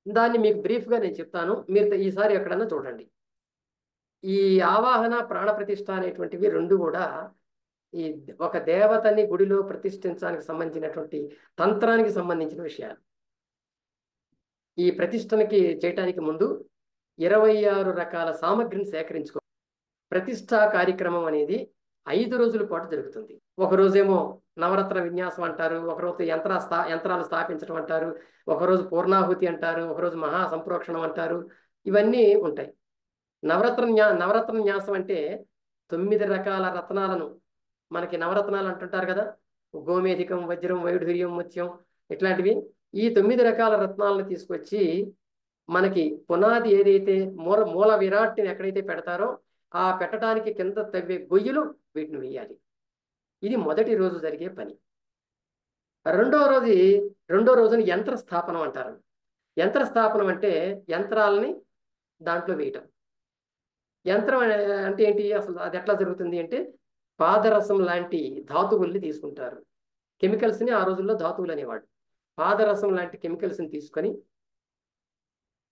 దాన్ని మీకు బ్రీఫ్గా నేను చెప్తాను, మీరు ఈసారి ఎక్కడన్నా చూడండి. ఈ ఆవాహన, ప్రాణ ప్రతిష్ఠ అనేటువంటివి 2 కూడా ఈ ఒక దేవతని గుడిలో ప్రతిష్ఠించడానికి సంబంధించినటువంటి తంత్రానికి సంబంధించిన విషయాలు. ఈ ప్రతిష్టనికి చేయటానికి ముందు 26 రకాల సామగ్రిని సేకరించుకో. ప్రతిష్టా కార్యక్రమం అనేది 5 రోజుల పాటు జరుగుతుంది. ఒకరోజేమో నవరత్న విన్యాసం అంటారు, ఒకరోజు యంత్రాలు స్థాపించడం అంటారు, ఒకరోజు పూర్ణాహుతి అంటారు, ఒకరోజు మహా సంప్రోక్షణం అంటారు. ఇవన్నీ ఉంటాయి. నవరత్న న్యాసం అంటే 9 రకాల రత్నాలను, మనకి నవరత్నాలు అంటుంటారు కదా, గోమేధికం, వజ్రం, వైఢూర్యం, ముత్యం, ఇట్లాంటివి. ఈ 9 రకాల రత్నాలను తీసుకొచ్చి మనకి పునాది ఏదైతే మూల విరాట్ని ఎక్కడైతే పెడతారో ఆ పెట్టడానికి కింద తవ్వే గొయ్యిలు వీటిని వేయాలి. ఇది మొదటి రోజు జరిగే పని. రెండో రోజుని యంత్ర స్థాపనం అంటారు. యంత్ర స్థాపనం అంటే యంత్రాలని దాంట్లో వేయటం. యంత్రం అంటే ఏంటి, అసలు అది ఎట్లా జరుగుతుంది అంటే పాదరసం లాంటి ధాతువుల్ని తీసుకుంటారు. కెమికల్స్ని ఆ రోజుల్లో ధాతువులు అనేవాడు. పాదరసం లాంటి కెమికల్స్ని తీసుకొని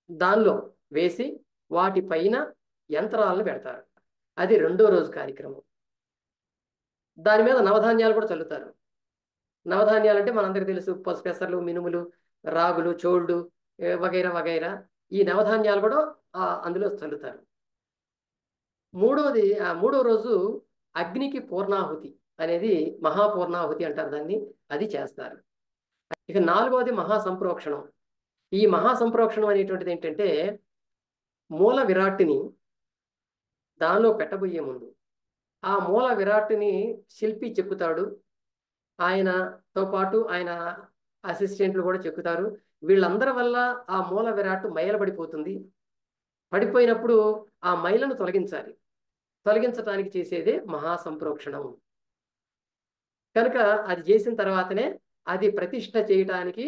దానిలో వేసి వాటి పైన యంత్రాలను పెడతారు. అది రెండో రోజు కార్యక్రమం. దాని మీద నవధాన్యాలు కూడా చల్లుతారు. నవధాన్యాలు అంటే మనందరికీ తెలుసు, పెసర్లు, మినుములు, రాగులు, చోళ్ళు, వగైరా వగైరా. ఈ నవధాన్యాలు కూడా అందులో చల్లుతారు. మూడో రోజు అగ్నికి పూర్ణాహుతి అనేది, మహాపూర్ణాహుతి అంటారు దాన్ని, అది చేస్తారు. ఇక 4వది మహాసంప్రోక్షణం. ఈ మహాసంప్రోక్షణం అనేటువంటిది ఏంటంటే మూల విరాట్ని దానిలో పెట్టబోయే ముందు ఆ మూల విరాట్ని శిల్పి చెక్కుతాడు. ఆయనతో పాటు ఆయన అసిస్టెంట్లు కూడా చెక్కుతారు. వీళ్ళందరి వల్ల ఆ మూల విరాట్ మైలబడిపోతుంది. పడిపోయినప్పుడు ఆ మైలను తొలగించాలి. తొలగించడానికి చేసేదే మహాసంప్రోక్షణం. కనుక అది చేసిన తర్వాతనే అది ప్రతిష్ఠ చేయటానికి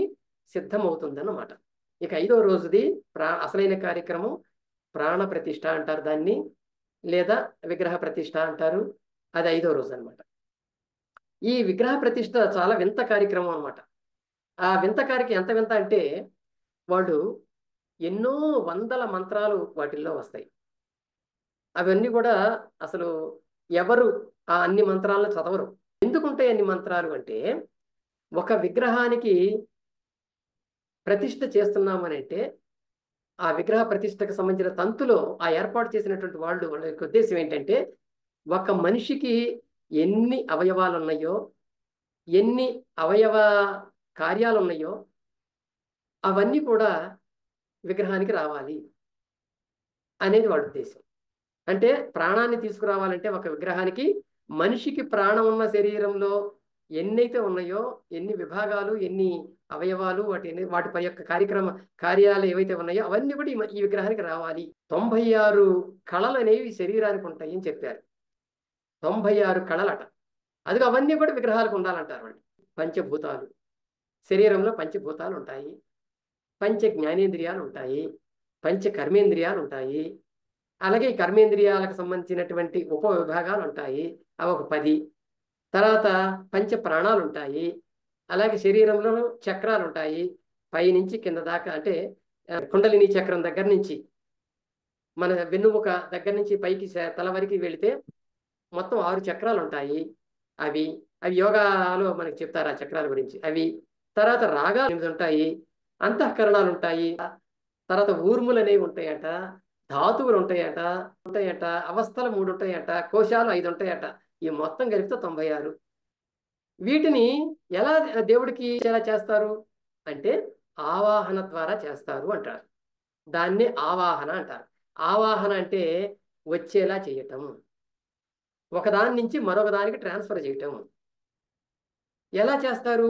సిద్ధమవుతుందన్నమాట. ఇక 5వ రోజుది అసలైన కార్యక్రమం ప్రాణ ప్రతిష్ఠ అంటారు దాన్ని, లేదా విగ్రహ ప్రతిష్ఠ అంటారు. అది 5వ రోజు అనమాట. ఈ విగ్రహ ప్రతిష్ఠ చాలా వింత కార్యక్రమం అనమాట. ఆ వింత కార్యక్రమం ఎంత వింత అంటే వాళ్ళు ఎన్నో వందల మంత్రాలు వాటిల్లో వస్తాయి. అవన్నీ కూడా అసలు ఎవరు ఆ అన్ని మంత్రాలను చదవరు. ఎందుకుంటాయి అన్ని మంత్రాలు అంటే ఒక విగ్రహానికి ప్రతిష్ఠ చేస్తున్నామని అంటే ఆ విగ్రహ ప్రతిష్టకు సంబంధించిన తంతులో ఆ ఏర్పాటు చేసినటువంటి వాళ్ళ యొక్క ఉద్దేశం ఏంటంటే ఒక మనిషికి ఎన్ని అవయవాలు ఉన్నాయో, ఎన్ని అవయవ కార్యాలు ఉన్నాయో అవన్నీ కూడా విగ్రహానికి రావాలి అనేది వాళ్ళ ఉద్దేశం. అంటే ప్రాణాన్ని తీసుకురావాలంటే ఒక విగ్రహానికి మనిషికి ప్రాణం ఉన్న శరీరంలో ఎన్నైతే ఉన్నాయో, ఎన్ని విభాగాలు, ఎన్ని అవయవాలు, వాటి పై యొక్క కార్యాలు ఏవైతే ఉన్నాయో అవన్నీ కూడా ఈ విగ్రహానికి రావాలి. 96 కళలు అనేవి శరీరానికి ఉంటాయి అని చెప్పారు. 96 కళలట. అది అవన్నీ కూడా విగ్రహాలకు ఉండాలంటారు వాళ్ళు. పంచభూతాలు, శరీరంలో పంచభూతాలు ఉంటాయి, పంచ జ్ఞానేంద్రియాలు ఉంటాయి, పంచ కర్మేంద్రియాలు ఉంటాయి. అలాగే ఈ కర్మేంద్రియాలకు సంబంధించినటువంటి ఉప విభాగాలు ఉంటాయి, అవి ఒక 10. తర్వాత పంచ ప్రాణాలు ఉంటాయి. అలాగే శరీరంలో చక్రాలు ఉంటాయి, పైనుంచి కింద దాకా. అంటే కుండలిని చక్రం దగ్గర నుంచి మన వెన్నుముక దగ్గర నుంచి పైకి తల వరకు వెళితే మొత్తం 6 చక్రాలు ఉంటాయి. అవి అవి యోగాలో మనకి చెప్తారు ఆ చక్రాల గురించి. అవి తర్వాత రాగాలు 8 ఉంటాయి, అంతఃకరణాలు ఉంటాయి, తర్వాత ఊర్ములు అనేవి ఉంటాయట, ధాతువులు ఉంటాయట, అవస్థలు 3 ఉంటాయట, కోశాలు 5 ఉంటాయట. ఈ మొత్తం కలిపితే 96. వీటిని ఎలా దేవుడికి ఎలా చేస్తారు అంటే ఆవాహన ద్వారా చేస్తారు అంటారు. దాన్ని ఆవాహన అంటారు. ఆవాహన అంటే వచ్చేలా చేయటం, ఒకదాని నుంచి మరొక దానికి ట్రాన్స్ఫర్ చేయటం. ఎలా చేస్తారు?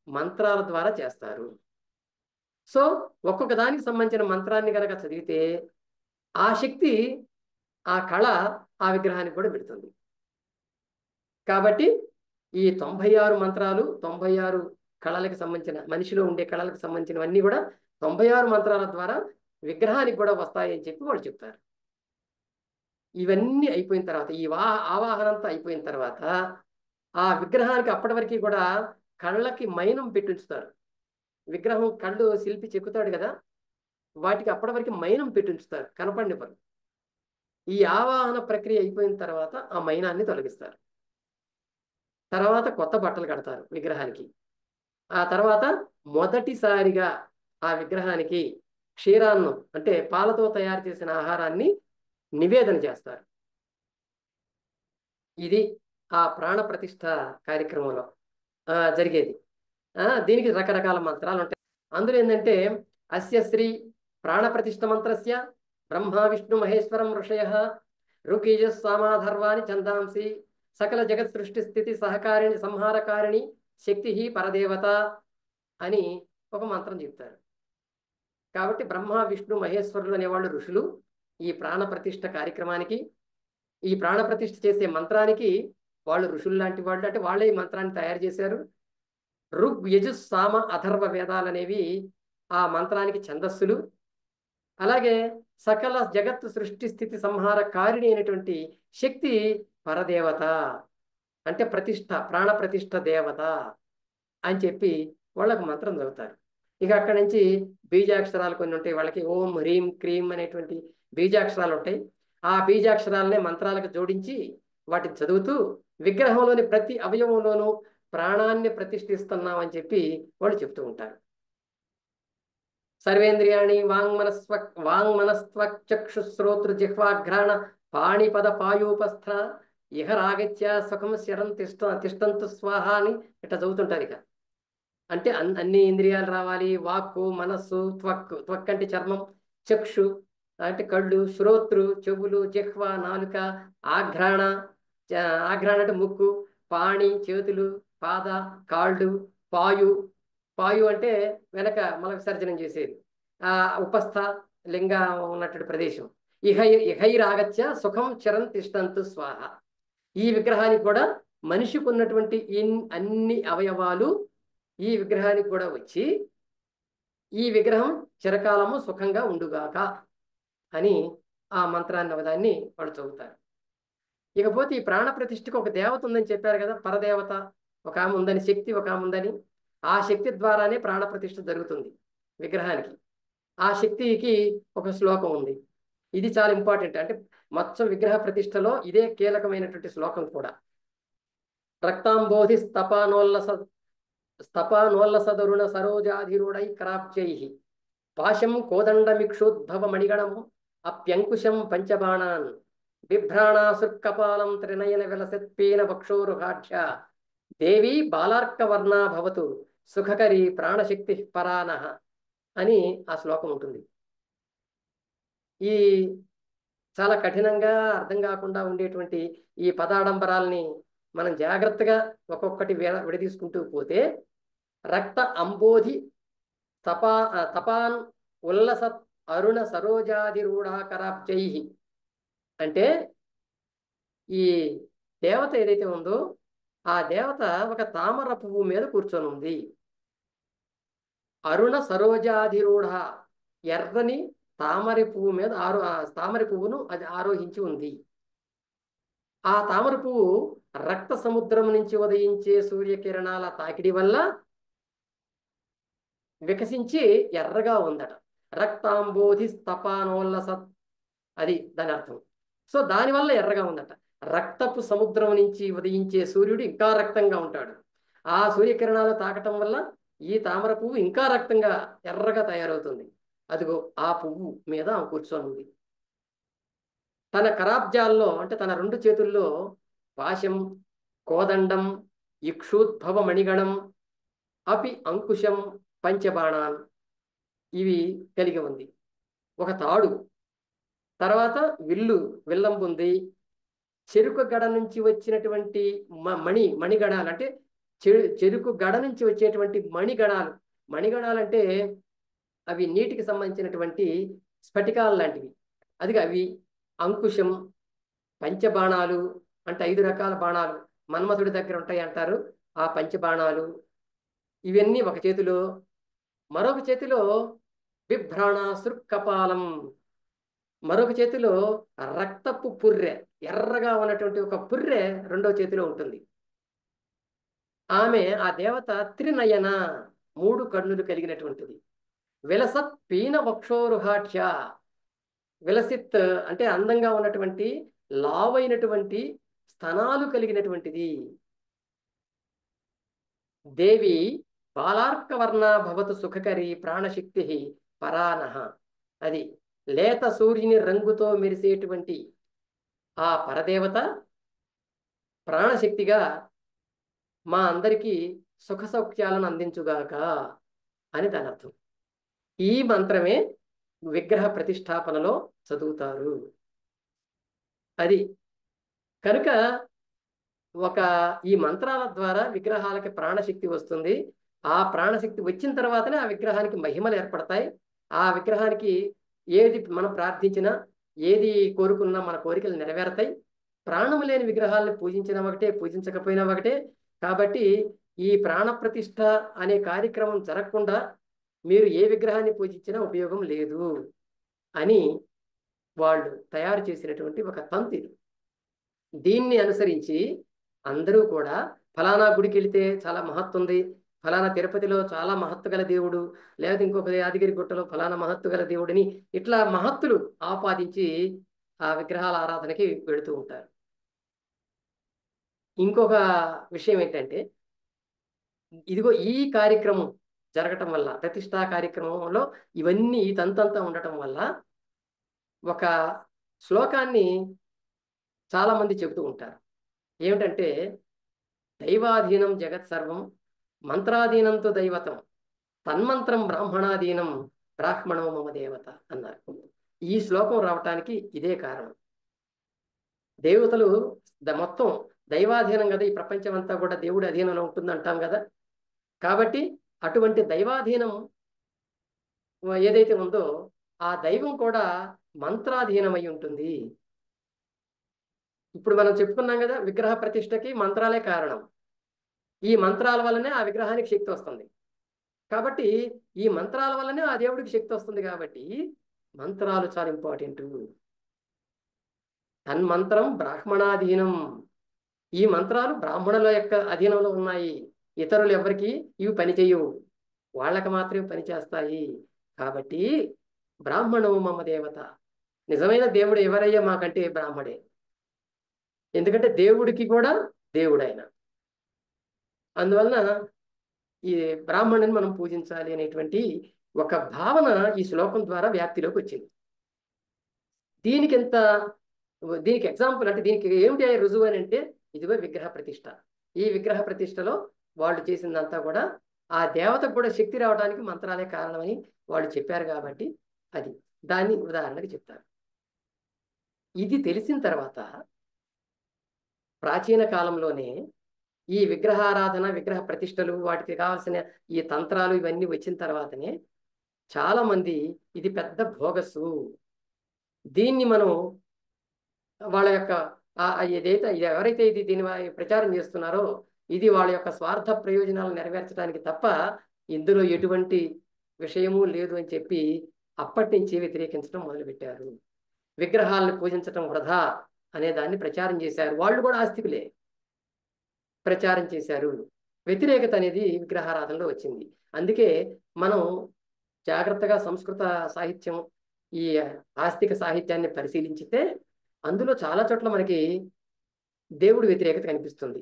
మంత్రాల ద్వారా చేస్తారు. సో ఒక్కొక్క దానికి సంబంధించిన మంత్రాన్ని కనుక చదివితే ఆ శక్తి, ఆ కళ ఆ విగ్రహానికి కూడా పెడుతుంది. కాబట్టి ఈ 96 మంత్రాలు, 96 కళలకు సంబంధించిన, మనిషిలో ఉండే కళలకు సంబంధించినవన్నీ కూడా 96 మంత్రాల ద్వారా విగ్రహానికి కూడా వస్తాయని చెప్పి వాళ్ళు చెప్తారు. ఇవన్నీ అయిపోయిన తర్వాత, ఈ ఆవాహనంతా అయిపోయిన తర్వాత ఆ విగ్రహానికి అప్పటి వరకు కూడా కళ్ళకి మైనం పెట్టించుతారు. విగ్రహం కళ్ళు శిల్పి చెక్కుతాడు కదా, వాటికి అప్పటి వరకు మైనం పెట్టించుతారు, కనపడినివ్వరు. ఈ ఆవాహన ప్రక్రియ అయిపోయిన తర్వాత ఆ మైనాన్ని తొలగిస్తారు. తర్వాత కొత్త బట్టలు కడతారు విగ్రహానికి. ఆ తర్వాత మొదటిసారిగా ఆ విగ్రహానికి క్షీరాన్నం అంటే పాలతో తయారు చేసిన ఆహారాన్ని నివేదన చేస్తారు. ఇది ఆ ప్రాణ ప్రతిష్ఠ కార్యక్రమంలో జరిగేది. దీనికి రకరకాల మంత్రాలు ఉంటాయి. అందులో ఏంటంటే అస్య శ్రీ ప్రాణప్రతిష్ఠ మంత్రస్య బ్రహ్మ విష్ణు మహేశ్వరం ఋషయ ఋకీజస్ సామాధర్వాణి ఛందాంసి సకల జగత్ సృష్టి స్థితి సహకారిణి సంహారకారిణి శక్తి పరదేవత అని ఒక మంత్రం చెప్తారు. కాబట్టి బ్రహ్మ విష్ణు మహేశ్వరులు అనేవాళ్ళు ఋషులు. ఈ ప్రాణ ప్రతిష్ఠ కార్యక్రమానికి, ఈ ప్రాణ ప్రతిష్ఠ చేసే మంత్రానికి వాళ్ళు ఋషులు లాంటి వాళ్ళు. అంటే వాళ్ళే ఈ మంత్రాన్ని తయారు చేశారు. ఋగ్ యజుస్ సామ అథర్వ వేదాలు అనేవి ఆ మంత్రానికి ఛందస్సులు. అలాగే సకల జగత్తు సృష్టి స్థితి సంహార కారిణి అయినటువంటి శక్తి పరదేవత, అంటే ప్రతిష్ఠ, ప్రాణ ప్రతిష్ఠ దేవత అని చెప్పి వాళ్ళకు మంత్రం చదువుతారు. ఇక అక్కడి నుంచి బీజాక్షరాలు కొన్ని ఉంటాయి వాళ్ళకి. ఓం హ్రీం క్రీం అనేటువంటి బీజాక్షరాలు ఉంటాయి. ఆ బీజాక్షరాలనే మంత్రాలకు జోడించి వాటిని చదువుతూ విగ్రహంలోని ప్రతి అవయవంలోనూ ప్రాణాన్ని ప్రతిష్ఠిస్తున్నామని చెప్పి వాళ్ళు చెప్తూ ఉంటారు. సర్వేంద్రియాణి వాంగ్మనస్త్వక్ చక్షుశ్రోతృ జిహ్వాఘ్రాణ పాణిపద పాయూపస్థ ఇహ రాగత్య సుఖం శరం తిష్టంతు స్వాహ అని ఇట్లా చదువుతుంటారు. ఇక అంటే అన్ని ఇంద్రియాలు రావాలి. వాక్కు, మనస్సు, త్వక్ అంటే చర్మం, చక్షు అంటే కళ్ళు, శ్రోత్రు చెవులు, జిహ్వ నాలుక, ఆఘ్రాణ అంటే ముక్కు, పాణి చేతులు, పాద కాళ్ళు, పాయు అంటే వెనక మల విసర్జనం చేసేది, ఉపస్థ లింగ ఉన్నటువంటి ప్రదేశం. ఇహైరాగత్య సుఖం చిరం తిష్టంతు స్వాహ. ఈ విగ్రహానికి కూడా మనిషికి ఉన్నటువంటి అన్ని అవయవాలు ఈ విగ్రహానికి కూడా వచ్చి ఈ విగ్రహం చిరకాలము సుఖంగా ఉండుగాక అని ఆ మంత్రాన్ని అవదాన్ని వాళ్ళు చదువుతారు. ఇకపోతే ఈ ప్రాణ ప్రతిష్ఠకు ఒక దేవత ఉందని చెప్పారు కదా, పరదేవత ఒక ఆమె ఉందని, శక్తి ఒక ఆమె ఉందని. ఆ శక్తి ద్వారానే ప్రాణ ప్రతిష్ఠ జరుగుతుంది విగ్రహానికి. ఆ శక్తికి ఒక శ్లోకం ఉంది. ఇది చాలా ఇంపార్టెంట్. అంటే మొత్తం విగ్రహ ప్రతిష్టలో ఇదే కీలకమైనటువంటి శ్లోకం కూడా. రక్తాంబోధి స్తపానోల్లస స్తపానోల్లసదరుణ సరోజాధిరుడై కరాబ్జై పాశం కోదండమిక్షోద్భవ మణిగణము అప్యంకుశం పంచబాణాన్ బిభ్రాణాసుర్కపాలం త్రినయన విలసత్పీన వక్షోరుహాఢ్య దేవి బాలార్కవర్ణా భవతు సుఖకరి ప్రాణశక్తి పరానః అని ఆ శ్లోకం ఉంటుంది. ఈ చాలా కఠినంగా అర్థం కాకుండా ఉండేటువంటి ఈ పదాడంబరాల్ని మనం జాగ్రత్తగా ఒక్కొక్కటి విడదీసుకుంటూ పోతే రక్త అంబోధి తపాన్ ఉల్లస అరుణ సరోజాదిరూఢాకరాబ్జై అంటే ఈ దేవత ఏదైతే ఉందో ఆ దేవత ఒక తామర పువ్వు మీద కూర్చొని ఉంది. అరుణ సరోజాధిరూఢ ఎర్రని తామర పువ్వు మీద తామర పువ్వును అది ఆరోహించి ఉంది. ఆ తామర పువ్వు రక్త సముద్రం నుంచి ఉదయించే సూర్యకిరణాల తాకిడి వల్ల వికసించి ఎర్రగా ఉందట. రక్తాంబోధి స్తపానోల్లస అది దాని అర్థం. సో దానివల్ల ఎర్రగా ఉందట. రక్తపు సముద్రం నుంచి ఉదయించే సూర్యుడు ఇంకా రక్తంగా ఉంటాడు. ఆ సూర్యకిరణాలు తాకటం వల్ల ఈ తామర పువ్వు ఇంకా రక్తంగా ఎర్రగా తయారవుతుంది. అదిగో ఆ పువ్వు మీద ఆమె కూర్చొని ఉంది. తన కరాబ్జాల్లో అంటే తన రెండు చేతుల్లో పాశం, కోదండం, ఇక్షూద్భవ మణిగణం, అపి అంకుశం, పంచబాణాన్ ఇవి కలిగి ఉంది. ఒక తాడు, తర్వాత విల్లంబు ఉంది. చెరుకు గడ నుంచి వచ్చినటువంటి మణిగణాలు అంటే చెరుకు గడ నుంచి వచ్చేటువంటి మణిగణాలు. మణిగణాలు అంటే అవి నీటికి సంబంధించినటువంటి స్ఫటికాలు లాంటివి. అవి అంకుశం, పంచబాణాలు అంటే 5 రకాల బాణాలు మన్మథుడి దగ్గర ఉంటాయి అంటారు. ఆ పంచబాణాలు ఇవన్నీ ఒక చేతిలో, మరొక చేతిలో బిభ్రాణాసుర్ కపాలం, మరొక చేతిలో రక్తపు పుర్రె, ఎర్రగా ఉన్నటువంటి ఒక పుర్రె రెండో చేతిలో ఉంటుంది. ఆమె ఆ దేవత త్రినయన 3 కన్నులు కలిగినటువంటిది. విలసత్ పీన వక్షోరుహాఢ్య, విలసిత్ అంటే అందంగా ఉన్నటువంటి లావైనటువంటి స్తనాలు కలిగినటువంటిది. దేవి బాలార్కవర్ణ భవతు సుఖకరి ప్రాణశక్తి పరానః అది లేత సూర్యుని రంగుతో మెరిసేటువంటి ఆ పరదేవత ప్రాణశక్తిగా మా అందరికీ సుఖ సౌఖ్యాలను అందించుగాక అని దాని అర్థం. ఈ మంత్రమే విగ్రహ ప్రతిష్టాపనలో చదువుతారు. అది కనుక ఈ మంత్రాల ద్వారా విగ్రహాలకి ప్రాణశక్తి వస్తుంది. ఆ ప్రాణశక్తి వచ్చిన తర్వాతనే ఆ విగ్రహానికి మహిమలు ఏర్పడతాయి. ఆ విగ్రహానికి ఏది మనం ప్రార్థించినా, ఏది కోరుకున్నా మన కోరికలు నెరవేరతాయి. ప్రాణము లేని విగ్రహాలను పూజించిన ఒకటే, పూజించకపోయినా ఒకటే. కాబట్టి ఈ ప్రాణ ప్రతిష్ఠ అనే కార్యక్రమం జరగకుండా మీరు ఏ విగ్రహాన్ని పూజించినా ఉపయోగం లేదు అని వాళ్ళు తయారు చేసినటువంటి ఒక తంతు ఇది. దీన్ని అనుసరించి అందరూ కూడా ఫలానా గుడికి వెళితే చాలా మహత్తు ఉంది, ఫలానా తిరుపతిలో చాలా మహత్తు గల దేవుడు, లేదా ఇంకొక యాదగిరి గుట్టలో ఫలానా మహత్తు గల దేవుడిని ఇట్లా మహత్తులు ఆపాదించి ఆ విగ్రహాల ఆరాధనకి వెళుతూ ఉంటారు. ఇంకొక విషయం ఏంటంటే, ఇదిగో ఈ కార్యక్రమం జరగటం వల్ల, ప్రతిష్టా కార్యక్రమంలో ఇవన్నీ ఈ తంతంతా ఉండటం వల్ల ఒక శ్లోకాన్ని చాలా మంది చెబుతూ ఉంటారు. ఏమిటంటే, దైవాధీనం జగత్ సర్వం మంత్రాధీనంతో దైవతం తన్మంత్రం బ్రాహ్మణాధీనం బ్రాహ్మణో మమ దేవత అన్నారు. ఈ శ్లోకం రావటానికి ఇదే కారణం. దేవతలు మొత్తం దైవాధీనం కదా, ఈ ప్రపంచం అంతా కూడా దేవుడి అధీనంలో ఉంటుంది అంటాం కదా. కాబట్టి అటువంటి దైవాధీనం ఏదైతే ఉందో ఆ దైవం కూడా మంత్రాధీనమై ఉంటుంది. ఇప్పుడు మనం చెప్పుకున్నాం కదా, విగ్రహ ప్రతిష్టకి మంత్రాలే కారణం. ఈ మంత్రాల వల్లనే ఆ విగ్రహానికి శక్తి వస్తుంది. కాబట్టి ఈ మంత్రాల వల్లనే ఆ దేవుడికి శక్తి వస్తుంది. కాబట్టి మంత్రాలు చాలా ఇంపార్టెంట్. తన్మంత్రం బ్రాహ్మణాధీనం, ఈ మంత్రాలు బ్రాహ్మణుల యొక్క అధీనంలో ఉన్నాయి. ఇతరులు ఎవరికి ఇవి పనిచేయవు, వాళ్ళకి మాత్రమే పనిచేస్తాయి. కాబట్టి బ్రాహ్మణో మమ దేవత, నిజమైన దేవుడు ఎవరయ్యా మాకంటే బ్రాహ్మడే. ఎందుకంటే దేవుడికి కూడా దేవుడు ఆయన. అందువలన ఈ బ్రాహ్మణుని మనం పూజించాలి అనేటువంటి ఒక భావన ఈ శ్లోకం ద్వారా వ్యాప్తిలోకి వచ్చింది. దీనికి ఎంత దీనికి ఎగ్జాంపుల్ అంటే దీనికి ఏమిటి రుజువు అని అంటే ఇదిగో విగ్రహ ప్రతిష్ట. ఈ విగ్రహ ప్రతిష్టలో వాళ్ళు చేసిందంతా కూడా ఆ దేవతకు కూడా శక్తి రావడానికి మంత్రాలే కారణమని వాళ్ళు చెప్పారు కాబట్టి అది దాన్ని ఉదాహరణకి చెప్తారు. ఇది తెలిసిన తర్వాత ప్రాచీన కాలంలోనే ఈ విగ్రహారాధన విగ్రహ ప్రతిష్టలు వాటికి కావాల్సిన ఈ తంత్రాలు ఇవన్నీ వచ్చిన తర్వాతనే చాలా మంది ఇది పెద్ద భోగస్సు, దీన్ని మనం వాళ్ళ యొక్క ఎవరైతే దీని ప్రచారం చేస్తున్నారో ఇది వాళ్ళ యొక్క స్వార్థ ప్రయోజనాలు నెరవేర్చడానికి తప్ప ఇందులో ఎటువంటి విషయము లేదు అని చెప్పి అప్పటి నుంచి వ్యతిరేకించడం మొదలుపెట్టారు. విగ్రహాలను పూజించడం వృధా అనే దాన్ని ప్రచారం చేశారు. వాళ్ళు కూడా ఆస్తికులే, ప్రచారం చేశారు. వ్యతిరేకత అనేది విగ్రహారాధనలో వచ్చింది. అందుకే మనం జాగ్రత్తగా సంస్కృత సాహిత్యం ఈ ఆస్తిక సాహిత్యాన్ని పరిశీలించితే అందులో చాలా చోట్ల మనకి దేవుడి వ్యతిరేకత కనిపిస్తుంది.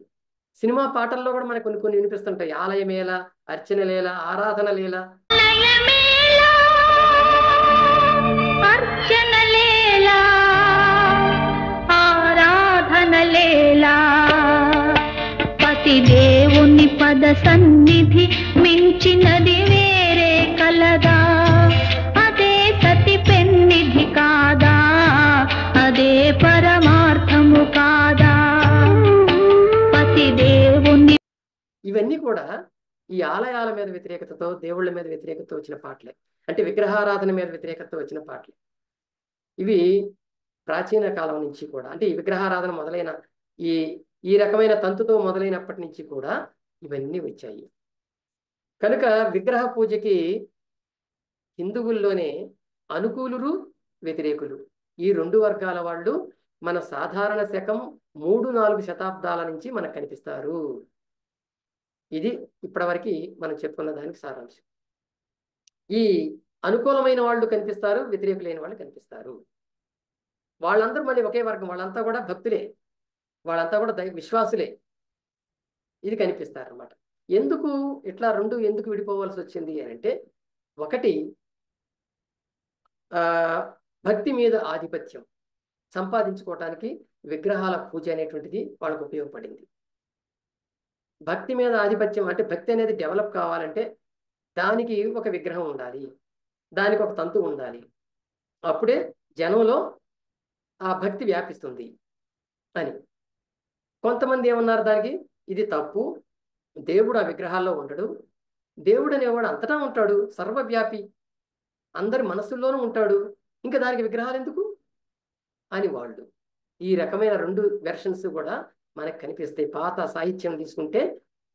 సినిమా పాటల్లో కూడా మనకు కొన్ని వినిపిస్తుంటాయి. ఆలయమేళ, అర్చన లీల, ఆరాధన లీల, అర్చన లీల, ఆరాధన లీల, పతి దేవుని పద సన్నిధి మించినది వేరే కలదా? అదే సతి పెన్నిధి కాదా? అదే పరమార్థము కాదా? పతి దేవుని ఇవన్నీ కూడా ఈ ఆలయాల మీద వ్యతిరేకతతో, దేవుళ్ళ మీద వ్యతిరేకతతో వచ్చిన పాటలే. అంటే విగ్రహారాధన మీద వ్యతిరేకతతో వచ్చిన పాటలే ఇవి. ప్రాచీన కాలం నుంచి కూడా అంటే ఈ విగ్రహారాధన మొదలైన ఈ రకమైన తంతుతో మొదలైనప్పటి నుంచి కూడా ఇవన్నీ వచ్చాయి. కనుక విగ్రహ పూజకి హిందువుల్లోనే అనుకూలురు, వ్యతిరేకులు, ఈ రెండు వర్గాల వాళ్ళు మన సాధారణ శకం 3-4 శతాబ్దాల నుంచి మనకు కనిపిస్తారు. ఇది ఇప్పటివరకు మనం చెప్పుకున్న దానికి సారాంశం. ఈ అనుకూలమైన వాళ్ళు కనిపిస్తారు, వ్యతిరేకులైన వాళ్ళు కనిపిస్తారు. వాళ్ళందరూ మళ్ళీ ఒకే వర్గం, వాళ్ళంతా కూడా భక్తులే, వాళ్ళంతా కూడా విశ్వాసులే. ఇది కనిపిస్తారు అన్నమాట. ఎందుకు ఇట్లా రెండు ఎందుకు విడిపోవాల్సి వచ్చింది అని అంటే, ఒకటి భక్తి మీద ఆధిపత్యం సంపాదించుకోవటానికి విగ్రహాల పూజ అనేటువంటిది వాళ్ళకు ఉపయోగపడింది. భక్తి మీద ఆధిపత్యం అంటే భక్తి అనేది డెవలప్ కావాలంటే దానికి ఒక విగ్రహం ఉండాలి, దానికి ఒక తంతు ఉండాలి, అప్పుడే జనంలో ఆ భక్తి వ్యాపిస్తుంది అని. కొంతమంది ఏమన్నారు దానికి, ఇది తప్పు, దేవుడు ఆ విగ్రహాల్లో ఉండడు, దేవుడు అనేవాడు అంతటా ఉంటాడు, సర్వవ్యాపి, అందరి మనసుల్లోనూ ఉంటాడు, ఇంకా దానికి విగ్రహాలు ఎందుకు అని వాళ్ళు. ఈ రకమైన రెండు వెర్షన్స్ కూడా మనకు కనిపిస్తాయి. పాత సాహిత్యం తీసుకుంటే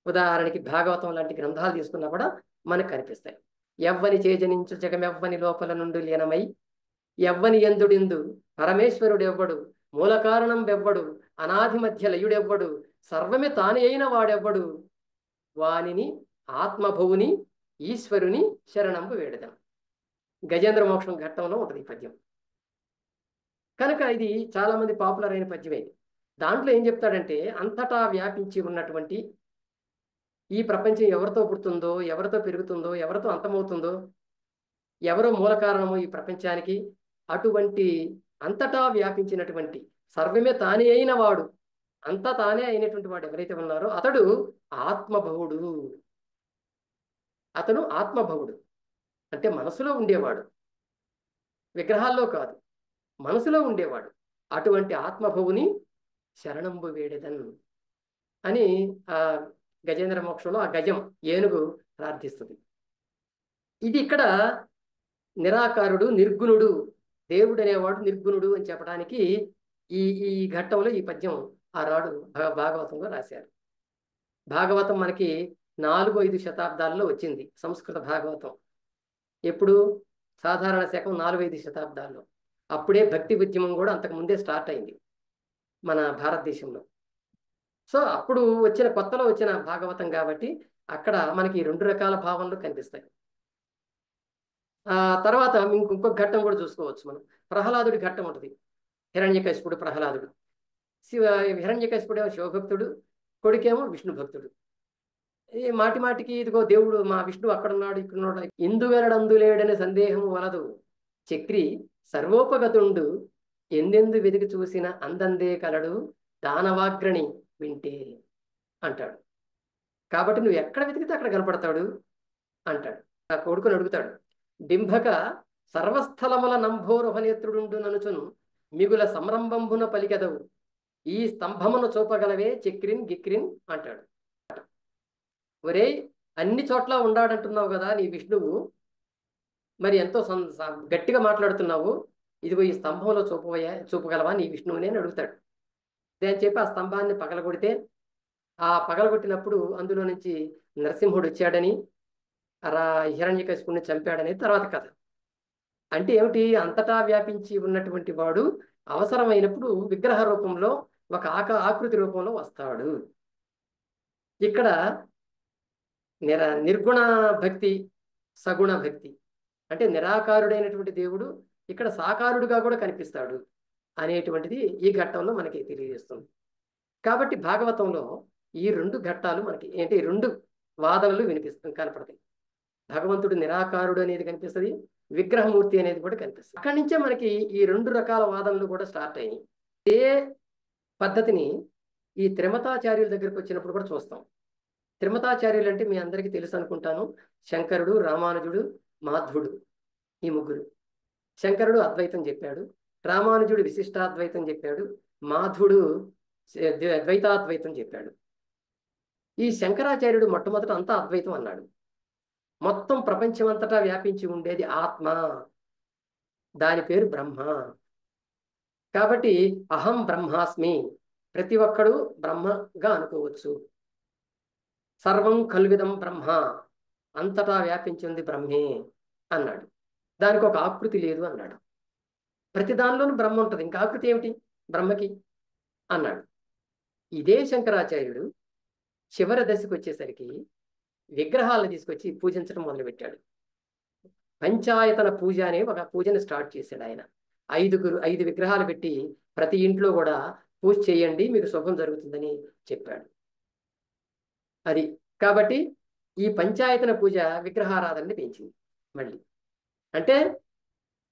ఉదాహరణకి భాగవతం లాంటి గ్రంథాలు తీసుకున్నా కూడా మనకు కనిపిస్తాయి. ఎవ్వని చేజనించు జగమెవ్వని లోపల నుండి లీనమై ఎవ్వని ఎందుడిందు పరమేశ్వరుడు ఎవ్వడు, మూల కారణం వెవ్వడు, అనాది మధ్య లయుడెవ్వడు, సర్వమే తానే అయిన వాడెవ్వడు, వానిని ఆత్మభవుని ఈశ్వరుని శరణంపు వేడదాం. గజేంద్ర మోక్షం ఘట్టంలో ఉంటుంది ఈ పద్యం. కనుక ఇది చాలా మంది పాపులర్ అయిన పద్యమే. దాంట్లో ఏం చెప్తాడంటే, అంతటా వ్యాపించి ఉన్నటువంటి ఈ ప్రపంచం ఎవరితో పుడుతుందో, ఎవరితో పెరుగుతుందో, ఎవరితో అంతమవుతుందో, ఎవరో మూల కారణమో ఈ ప్రపంచానికి, అటువంటి అంతటా వ్యాపించినటువంటి సర్వమే తానే అయిన వాడు, అంతా తానే అయినటువంటి వాడు ఎవరైతే ఉన్నారో అతడు ఆత్మభవుడు. అతను ఆత్మభవుడు అంటే మనసులో ఉండేవాడు, విగ్రహాల్లో కాదు, మనసులో ఉండేవాడు. అటువంటి ఆత్మభవుని శరణంబు వేడెదన్ అని ఆ గజేంద్ర మోక్షంలో ఆ గజం ఏనుగు ప్రార్థిస్తుంది. ఇది ఇక్కడ నిరాకారుడు, నిర్గుణుడు, దేవుడు అనేవాడు నిర్గుణుడు అని చెప్పడానికి ఈ ఈ ఘట్టంలో ఈ పద్యం ఆ రాడు భాగవతంలో రాశారు. భాగవతం మనకి 4-5 శతాబ్దాల్లో వచ్చింది. సంస్కృత భాగవతం ఎప్పుడు సాధారణ శకం 4-5 శతాబ్దాల్లో. అప్పుడే భక్తి ఉద్యమం కూడా అంతకు ముందే స్టార్ట్ అయింది మన భారతదేశంలో. సో అప్పుడు వచ్చిన కొత్తలో వచ్చిన భాగవతం కాబట్టి అక్కడ మనకి 2 రకాల భావనలు కనిపిస్తాయి. తర్వాత ఇంకొక ఘట్టం కూడా చూసుకోవచ్చు మనం. ప్రహ్లాదుడి ఘట్టం ఉంటుంది. హిరణ్యకశిపుడు, ప్రహ్లాదుడు. హిరణ్యకశిపుడు ఏమో శివభక్తుడు, కొడుకేమో విష్ణు భక్తుడు. ఈ మాటి మాటికి ఇదిగో దేవుడు మా విష్ణువు అక్కడున్నాడు ఇక్కడున్నాడు ఇందువెనడందులేడని సందేహము వలదు చక్రి సర్వోపగతుండు ఎందెందు వెతికి చూసిన అందందే కలడు దానవాగ్రణి వింటే అంటాడు. కాబట్టి నువ్వు ఎక్కడ వెతికితే అక్కడ కనపడతాడు అంటాడు. ఆ కొడుకుని అడుగుతాడు, డింభక సర్వస్థలముల నంభోరుహనేత్రుడుండు ననుచును మిగుల సంరంభంబున పలికెదవు ఈ స్తంభమును చూపగలవే చక్రిన్ గిక్రిన్ అంటాడు. ఒరే అన్ని చోట్ల ఉండాడంటున్నావు కదా నీ విష్ణువు, మరి ఎంతో గట్టిగా మాట్లాడుతున్నావు, ఇదిగో ఈ స్తంభంలో చూపగలవా నీ విష్ణువుని అని అడుగుతాడు. అని చెప్పి ఆ స్తంభాన్ని పగలగొడితే ఆ పగలగొట్టినప్పుడు అందులో నుంచి నరసింహుడు వచ్చాడని హిరణ్యకశిపుణ్ణి చంపాడని తర్వాత కథ. అంటే ఏమిటి, అంతటా వ్యాపించి ఉన్నటువంటి వాడు అవసరమైనప్పుడు విగ్రహ రూపంలో ఒక ఆకృతి రూపంలో వస్తాడు. ఇక్కడ నిర్గుణ భక్తి, సగుణ భక్తి అంటే నిరాకారుడైనటువంటి దేవుడు ఇక్కడ సాకారుడుగా కూడా కనిపిస్తాడు అనేటువంటిది ఈ ఘట్టంలో మనకి తెలియజేస్తుంది. కాబట్టి భాగవతంలో ఈ రెండు ఘట్టాలు మనకి ఏంటి, రెండు వాదనలు కనపడతాయి. భగవంతుడు నిరాకారుడు అనేది కనిపిస్తుంది, విగ్రహమూర్తి అనేది కూడా కనిపిస్తుంది. అక్కడి నుంచే మనకి ఈ రెండు రకాల వాదనలు కూడా స్టార్ట్ అయినాయి. ఇదే పద్ధతిని ఈ త్రిమతాచార్యుల దగ్గరికి వచ్చినప్పుడు కూడా చూస్తాం. త్రిమతాచార్యులు అంటే మీ అందరికీ తెలుసు అనుకుంటాను, శంకరుడు, రామానుజుడు, మాధ్వుడు, ఈ ముగ్గురు. శంకరుడు అద్వైతం చెప్పాడు, రామానుజుడు విశిష్టాద్వైతం చెప్పాడు, మాధ్వుడు ద్వైతాద్వైతం చెప్పాడు. ఈ శంకరాచార్యుడు మొట్టమొదట అంతా అద్వైతం అన్నాడు. మొత్తం ప్రపంచమంతటా వ్యాపించి ఉండేది ఆత్మ, దాని పేరు బ్రహ్మ. కాబట్టి అహం బ్రహ్మాస్మి, ప్రతి ఒక్కడు బ్రహ్మగా అనుకోవచ్చు. సర్వం కల్విదం బ్రహ్మ, అంతటా వ్యాపించి ఉంది బ్రహ్మే అన్నాడు. దానికి ఒక ఆకృతి లేదు అన్నాడు. ప్రతి దానిలోనూ బ్రహ్మ ఉంటుంది, ఇంకా ఆకృతి ఏమిటి బ్రహ్మకి అన్నాడు. ఇదే శంకరాచార్యుడు చివరి దశకు వచ్చేసరికి విగ్రహాలను తీసుకొచ్చి పూజించడం మొదలుపెట్టాడు. పంచాయతన పూజ అనే ఒక పూజను స్టార్ట్ చేశాడు ఆయన. 5 విగ్రహాలు పెట్టి ప్రతి ఇంట్లో కూడా పూజ చేయండి మీకు శుభం జరుగుతుందని చెప్పాడు. అది కాబట్టి ఈ పంచాయతన పూజ విగ్రహారాధనని పెంచింది. మళ్ళీ అంటే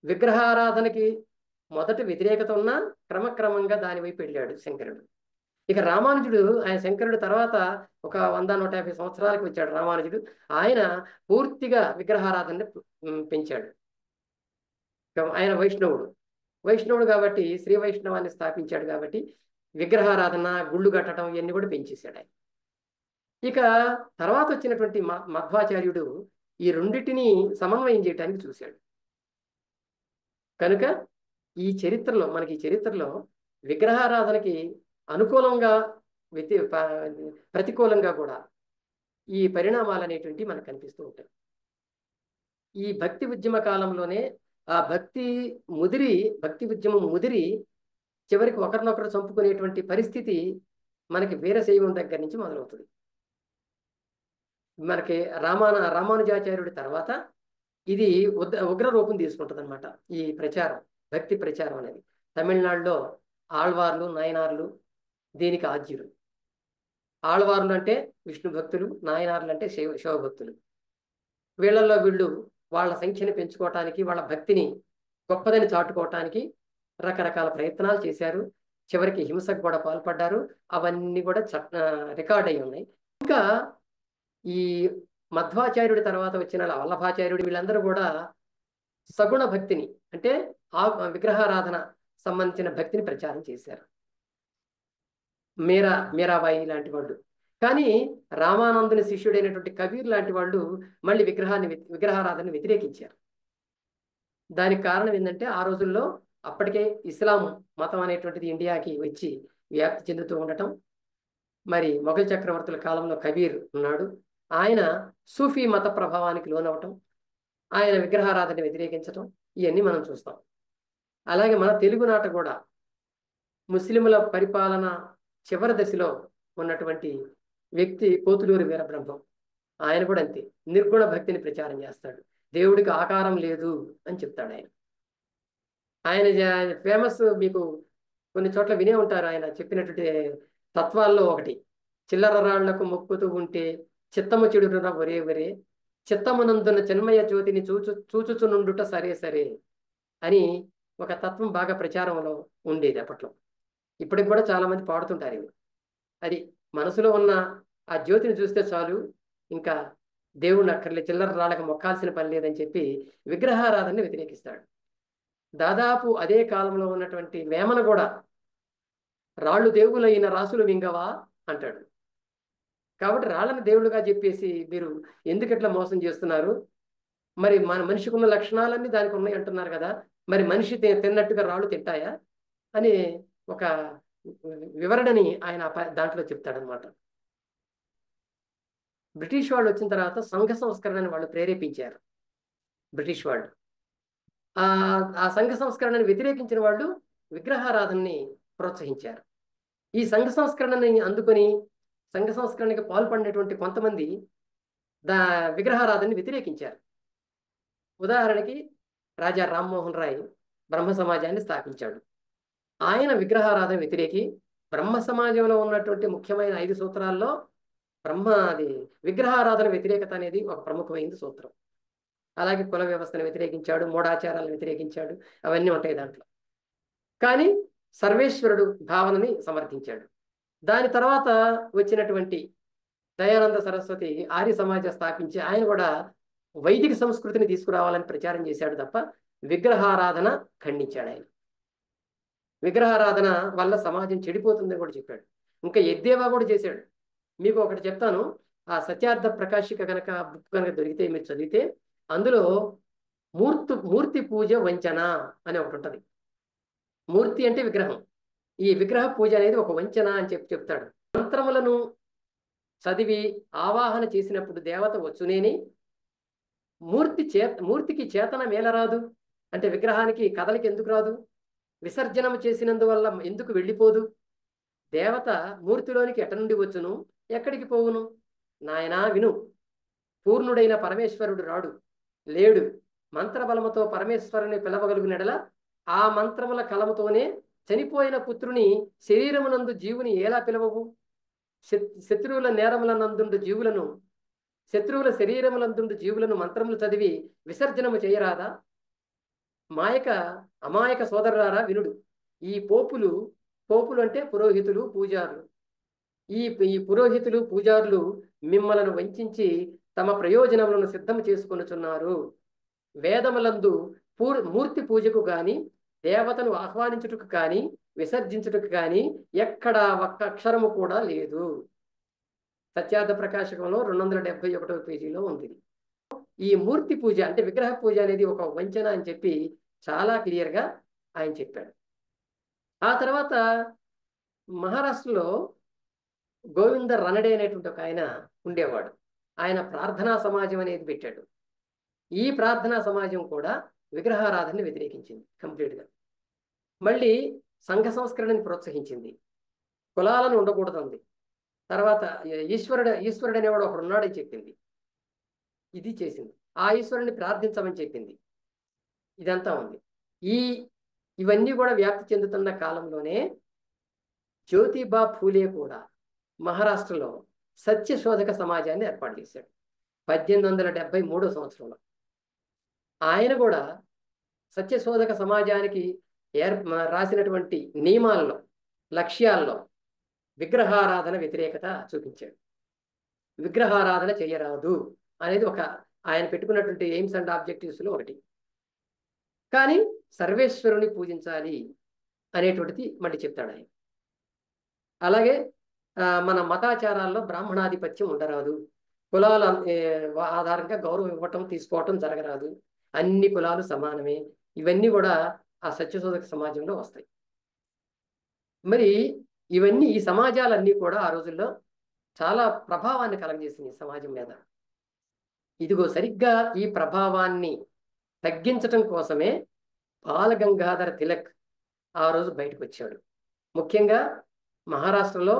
విగ్రహారాధనకి మొదట వ్యతిరేకత ఉన్నా క్రమక్రమంగా దాని వైపు వెళ్ళాడు శంకరుడు. ఇక రామానుజుడు, ఆయన శంకరుడు తర్వాత ఒక 100-150 సంవత్సరాలకు వచ్చాడు రామానుజుడు. ఆయన పూర్తిగా విగ్రహారాధనని పెంచాడు. ఆయన వైష్ణవుడు కాబట్టి శ్రీ వైష్ణవాన్ని స్థాపించాడు. కాబట్టి విగ్రహారాధన, గుళ్ళు కట్టడం ఇవన్నీ కూడా పెంచేశాడు ఆయన. ఇక తర్వాత వచ్చినటువంటి మధ్వాచార్యుడు ఈ రెండింటిని సమన్వయం చేయడానికి చూశాడు. కనుక ఈ చరిత్రలో విగ్రహారాధనకి అనుకూలంగా ప్రతికూలంగా కూడా ఈ పరిణామాలు అనేటువంటి మనకు కనిపిస్తూ ఉంటాయి. ఈ భక్తి ఉద్యమ కాలంలోనే ఆ భక్తి ఉద్యమం ముదిరి చివరికి ఒకరినొకరు చంపుకునేటువంటి పరిస్థితి మనకి వీరశైవం దగ్గర నుంచి మొదలవుతుంది. మనకి రామానుజాచార్యుడి తర్వాత ఇది ఉగ్ర రూపం తీసుకుంటుంది అనమాట. ఈ భక్తి ప్రచారం అనేది తమిళనాడులో ఆళ్వార్లు, నాయనార్లు దీనికి ఆద్యులు. ఆళ్వార్లు అంటే విష్ణు భక్తులు, నాయనార్లు అంటే శివభక్తులు. వీళ్ళల్లో వీళ్ళు వాళ్ళ సంఖ్యని పెంచుకోవటానికి, వాళ్ళ భక్తిని గొప్పదని చాటుకోవటానికి రకరకాల ప్రయత్నాలు చేశారు. చివరికి హింసకు కూడా పాల్పడ్డారు. అవన్నీ కూడా రికార్డ్ అయి ఉన్నాయి. ఇంకా ఈ మధ్వాచార్యుడి తర్వాత వచ్చిన వల్లభాచార్యుడు వీళ్ళందరూ కూడా సగుణ భక్తిని అంటే ఆ విగ్రహారాధన సంబంధించిన భక్తిని ప్రచారం చేశారు. మీరాబాయి లాంటి వాళ్ళు. కానీ రామానందుని శిష్యుడైనటువంటి కబీర్ లాంటి వాళ్ళు మళ్ళీ విగ్రహారాధనని వ్యతిరేకించారు. దానికి కారణం ఏంటంటే ఆ రోజుల్లో అప్పటికే ఇస్లాం మతం అనేటువంటిది ఇండియాకి వచ్చి వ్యాప్తి చెందుతూ ఉండటం. మరి మొఘల్ చక్రవర్తుల కాలంలో కబీర్ ఉన్నాడు, ఆయన సూఫీ మత ప్రభావానికి లోనవటం, ఆయన విగ్రహారాధనని వ్యతిరేకించటం, ఇవన్నీ మనం చూస్తాం. అలాగే మన తెలుగునాట కూడా ముస్లింల పరిపాలన చివరి దశలో ఉన్నటువంటి వ్యక్తి పోతులూరి వీరబ్రహ్మం. ఆయన కూడా అంతే, నిర్గుణ భక్తిని ప్రచారం చేస్తాడు. దేవుడికి ఆకారం లేదు అని చెప్తాడు ఆయన. ఫేమస్, మీకు కొన్ని చోట్ల వినే ఉంటారు ఆయన చెప్పినటువంటి తత్వాల్లో ఒకటి, చిల్లర రాళ్లకు మొక్కుతూ ఉంటే చిత్తము చెడున ఒరే ఒరే, చిత్తమునందున చిన్మయ జ్యోతిని చూచుచునుండుట సరే సరే అని ఒక తత్వం బాగా ప్రచారంలో ఉండేది అప్పట్లో. ఇప్పటికి కూడా చాలా మంది పాడుతుంటారు ఇవి. అది మనసులో ఉన్న ఆ జ్యోతిని చూస్తే చాలు, ఇంకా దేవుణ్ణి అక్కర్లే, చిల్లర రాళ్ళకి మొక్కాల్సిన పని లేదని చెప్పి విగ్రహారాధనని వ్యతిరేకిస్తాడు. దాదాపు అదే కాలంలో ఉన్నటువంటి వేమన కూడా రాళ్ళు దేవులైన రాసులు మింగవా అంటాడు. కాబట్టి రాళ్ళని దేవుళ్ళుగా చెప్పేసి మీరు ఎందుకు ఇట్లా మోసం చేస్తున్నారు? మరి మనిషికి ఉన్న లక్షణాలన్నీ దానికి ఉన్నాయి అంటున్నారు కదా, మరి మనిషి తిన్నట్టుగా రాళ్ళు తింటాయా అని ఒక వివరణని ఆయన దాంట్లో చెప్తాడనమాట. బ్రిటిష్ వాళ్ళు వచ్చిన తర్వాత సంఘ సంస్కరణని వాళ్ళు ప్రేరేపించారు. బ్రిటిష్ వాళ్ళు ఆ సంఘ సంస్కరణని వ్యతిరేకించిన వాళ్ళు విగ్రహారాధనని ప్రోత్సహించారు. ఈ సంఘ సంస్కరణని అందుకొని సంఘ సంస్కరణకి పాల్పడినటువంటి కొంతమంది విగ్రహారాధనని వ్యతిరేకించారు. ఉదాహరణకి రాజా రామ్మోహన్ రాయ్ బ్రహ్మ సమాజాన్ని స్థాపించాడు. ఆయన విగ్రహారాధన వ్యతిరేకి. బ్రహ్మ సమాజంలో ఉన్నటువంటి ముఖ్యమైన 5 సూత్రాల్లో అది విగ్రహారాధన వ్యతిరేకత అనేది ఒక ప్రముఖమైన సూత్రం. అలాగే కుల వ్యవస్థను వ్యతిరేకించాడు, మూఢాచారాలను వ్యతిరేకించాడు, అవన్నీ ఉంటాయి దాంట్లో. కానీ సర్వేశ్వరుడు భావనని సమర్థించాడు. దాని తర్వాత వచ్చినటువంటి దయానంద సరస్వతి ఆర్య సమాజ స్థాపించి ఆయన కూడా వైదిక సంస్కృతిని తీసుకురావాలని ప్రచారం చేశాడు తప్ప విగ్రహారాధన ఖండించాడు. ఆయన విగ్రహారాధన వల్ల సమాజం చెడిపోతుందని కూడా చెప్పాడు. ఇంకా ఎద్దేవా కూడా చేశాడు. మీకు ఒకటి చెప్తాను, ఆ సత్యార్థ ప్రకాశిక కనుక బుక్ కనుక దొరికితే మీరు చదివితే అందులో మూర్తి పూజ వంచన అని ఒకటి ఉంటుంది. మూర్తి అంటే విగ్రహం. ఈ విగ్రహ పూజ అనేది ఒక వంచన అని చెప్తాడు. మంత్రములను చదివి ఆవాహన చేసినప్పుడు దేవత వచ్చునేని మూర్తికి చేతన మేలరాదు అంటే విగ్రహానికి కదలికి ఎందుకు రాదు? విసర్జనం చేసినందువల్ల ఎందుకు వెళ్ళిపోదు? దేవత మూర్తిలోనికి ఎట నుండి వచ్చును, ఎక్కడికి పోవును? నాయనా విను, పూర్ణుడైన పరమేశ్వరుడు రాడు, లేడు. మంత్రబలముతో పరమేశ్వరుని పిలవగలుగునెడల ఆ మంత్రముల కలముతోనే చనిపోయిన పుత్రుని శరీరమునందు జీవుని ఎలా పిలవవు? శత్రువుల నేరములనందుండు జీవులను, శత్రువుల శరీరములందుండు జీవులను మంత్రములు చదివి విసర్జనము చేయరాదా? అమాయక సోదరులారా వినుడు. ఈ పోపులు అంటే పురోహితులు, పూజారులు. ఈ పురోహితులు, పూజారులు మిమ్మలను వంచి తమ ప్రయోజనములను సిద్ధము చేసుకొనుచున్నారు. వేదములందు మూర్తి పూజకు గాని, దేవతను ఆహ్వానించుటకు కానీ, విసర్జించుటకు కానీ ఎక్కడా ఒక్క అక్షరము కూడా లేదు. సత్యార్థ ప్రకాశకంలో 271వ పేజీలో ఉంది. ఈ మూర్తి పూజ అంటే విగ్రహ పూజ అనేది ఒక వంచన అని చెప్పి చాలా క్లియర్గా ఆయన చెప్పాడు. ఆ తర్వాత మహారాష్ట్రలో గోవింద రనడే అనేటువంటి ఒక ఆయన ఉండేవాడు. ఆయన ప్రార్థనా సమాజం అనేది పెట్టాడు. ఈ ప్రార్థనా సమాజం కూడా విగ్రహారాధనని వ్యతిరేకించింది కంప్లీట్గా. మళ్ళీ సంఘ సంస్కరణని ప్రోత్సహించింది. కులాలను ఉండకూడదంది. తర్వాత ఈశ్వరుడు అనేవాడు ఒకడు ఉన్నాడని చెప్పింది. ఇది చేసింది. ఆ ఈశ్వరుని ప్రార్థించమని చెప్పింది. ఇదంతా ఉంది. ఇవన్నీ కూడా వ్యాప్తి చెందుతున్న కాలంలోనే జ్యోతిబా ఫూలే కూడా మహారాష్ట్రలో సత్యశోధక సమాజాన్ని ఏర్పాటు చేశాడు 1873 సంవత్సరంలో. ఆయన కూడా సత్యశోధక సమాజానికి రాసినటువంటి నియమాల్లో, లక్ష్యాల్లో విగ్రహారాధన వ్యతిరేకత చూపించాడు. విగ్రహారాధన చేయరాదు అనేది ఒక ఆయన పెట్టుకున్నటువంటి ఎయిమ్స్ అండ్ ఆబ్జెక్టివ్స్లో ఒకటి. కానీ సర్వేశ్వరుని పూజించాలి అనేటువంటిది మళ్ళీ చెప్తాడు ఆయన. అలాగే మన మతాచారాల్లో బ్రాహ్మణాధిపత్యం ఉండరాదు, కులాల ఆధారంగా గౌరవం ఇవ్వటం తీసుకోవటం జరగరాదు, అన్ని కులాలు సమానమే. ఇవన్నీ కూడా ఆ సత్యశోధక సమాజంలో వస్తాయి. మరి ఈ సమాజాలన్నీ కూడా ఆ రోజుల్లో చాలా ప్రభావాన్ని కలగజేసింది సమాజం మీద. ఇదిగో సరిగ్గా ఈ ప్రభావాన్ని తగ్గించటం కోసమే బాలగంగాధర తిలక్ ఆ రోజు బయటకు వచ్చాడు. ముఖ్యంగా మహారాష్ట్రలో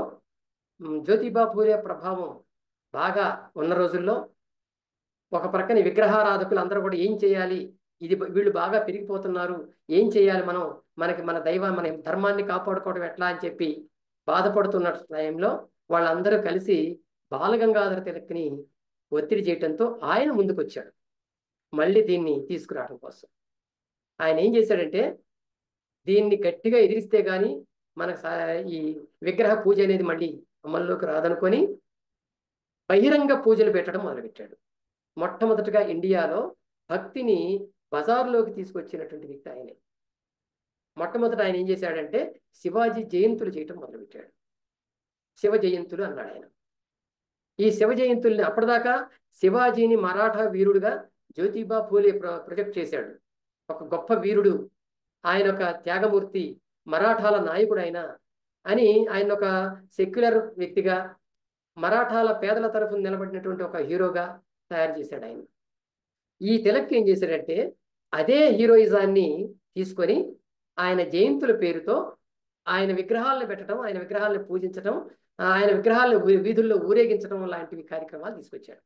జ్యోతిబా ఫూలే ప్రభావం బాగా ఉన్న రోజుల్లో ఒక ప్రక్కన విగ్రహారాధకులు అందరూ కూడా ఏం చేయాలి, వీళ్ళు బాగా పెరిగిపోతున్నారు, ఏం చేయాలి, మన ధర్మాన్ని కాపాడుకోవడం ఎట్లా అని చెప్పి బాధపడుతున్న టైంలో వాళ్ళందరూ కలిసి బాలగంగాధర తిలక్ని ఒత్తిడి చేయడంతో ఆయన ముందుకొచ్చాడు మళ్ళీ దీన్ని తీసుకురావడం కోసం. ఆయన ఏం చేశాడంటే, దీన్ని గట్టిగా ఎదిరిస్తే కానీ మనకు ఈ విగ్రహ పూజ అనేది మళ్ళీ అమల్లోకి రాదనుకొని బహిరంగ పూజలు పెట్టడం మొదలుపెట్టాడు. మొట్టమొదటిగా ఇండియాలో భక్తిని బజార్లోకి తీసుకొచ్చినటువంటి వ్యక్తి ఆయనే. మొట్టమొదట ఆయన ఏం చేశాడంటే శివాజీ జయంతులు చేయటం మొదలుపెట్టాడు. శివ జయంతులు అన్నాడు ఆయన. ఈ శివ జయంతుల్ని అప్పటిదాకా శివాజీని మరాఠా వీరుడుగా జ్యోతిబా ఫూలే ప్రొజెక్ట్ చేశాడు. ఒక గొప్ప వీరుడు, ఆయన ఒక త్యాగమూర్తి, మరాఠాల నాయకుడు ఆయన అని ఆయన ఒక సెక్యులర్ వ్యక్తిగా, మరాఠాల పేదల తరఫున నిలబడినటువంటి ఒక హీరోగా తయారు చేశాడు ఆయన. ఈ తిలక్ ఏం చేశాడంటే అదే హీరోయిజాన్ని తీసుకొని ఆయన జయంతుల పేరుతో ఆయన విగ్రహాలను పెట్టడం, ఆయన విగ్రహాలను పూజించడం, ఆయన విగ్రహాలను వీధుల్లో ఊరేగించడం లాంటివి కార్యక్రమాలు తీసుకొచ్చాడు.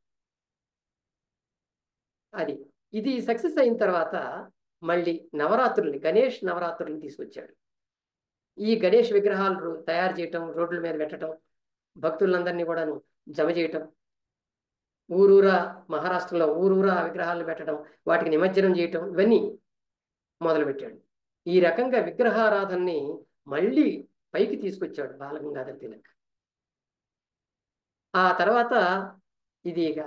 ఇది సక్సెస్ అయిన తర్వాత మళ్ళీ నవరాత్రుల్ని, గణేష్ నవరాత్రుల్ని తీసుకొచ్చాడు. ఈ గణేష్ విగ్రహాలు తయారు చేయటం, రోడ్ల మీద పెట్టడం, భక్తులందరినీ కూడాను జమ చేయటం, ఊరూరా మహారాష్ట్రలో ఊరూరా విగ్రహాలను పెట్టడం, వాటికి నిమజ్జనం చేయటం, ఇవన్నీ మొదలుపెట్టాడు. ఈ రకంగా విగ్రహారాధనని మళ్ళీ పైకి తీసుకొచ్చాడు బాలగంగాధర తిలక్. ఆ తర్వాత ఇది ఇక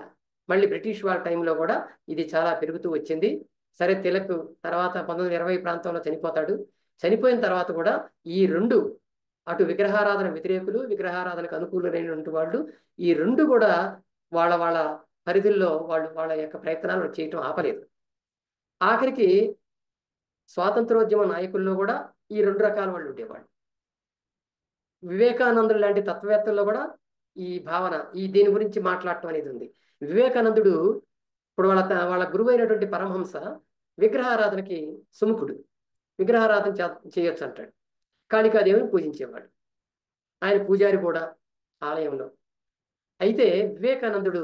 మళ్ళీ బ్రిటిష్ వాళ్ళ టైంలో కూడా ఇది చాలా పెరుగుతూ వచ్చింది. సరే, తిలక్ తర్వాత 1920 ప్రాంతంలో చనిపోతాడు. చనిపోయిన తర్వాత కూడా ఈ రెండు, అటు విగ్రహారాధన వ్యతిరేకులు, విగ్రహారాధనకు అనుకూలమైనటువంటి వాళ్ళు, ఈ రెండు కూడా వాళ్ళ వాళ్ళ పరిధుల్లో వాళ్ళ యొక్క ప్రయత్నాలు చేయటం ఆపలేదు. ఆఖరికి స్వాతంత్రోద్యమ నాయకుల్లో కూడా ఈ రెండు రకాల వాళ్ళు ఉండేవాళ్ళు. వివేకానందుడు లాంటి తత్వవేత్తల్లో కూడా ఈ భావన, దీని గురించి మాట్లాడటం అనేది ఉంది. వివేకానందుడు ఇప్పుడు వాళ్ళ గురువు అయినటువంటి పరమహంస విగ్రహారాధనకి సుముఖుడు, విగ్రహారాధన చేయొచ్చు అంటాడు. కాళికాదేవిని పూజించేవాడు, ఆయన పూజారి కూడా ఆలయంలో. అయితే వివేకానందుడు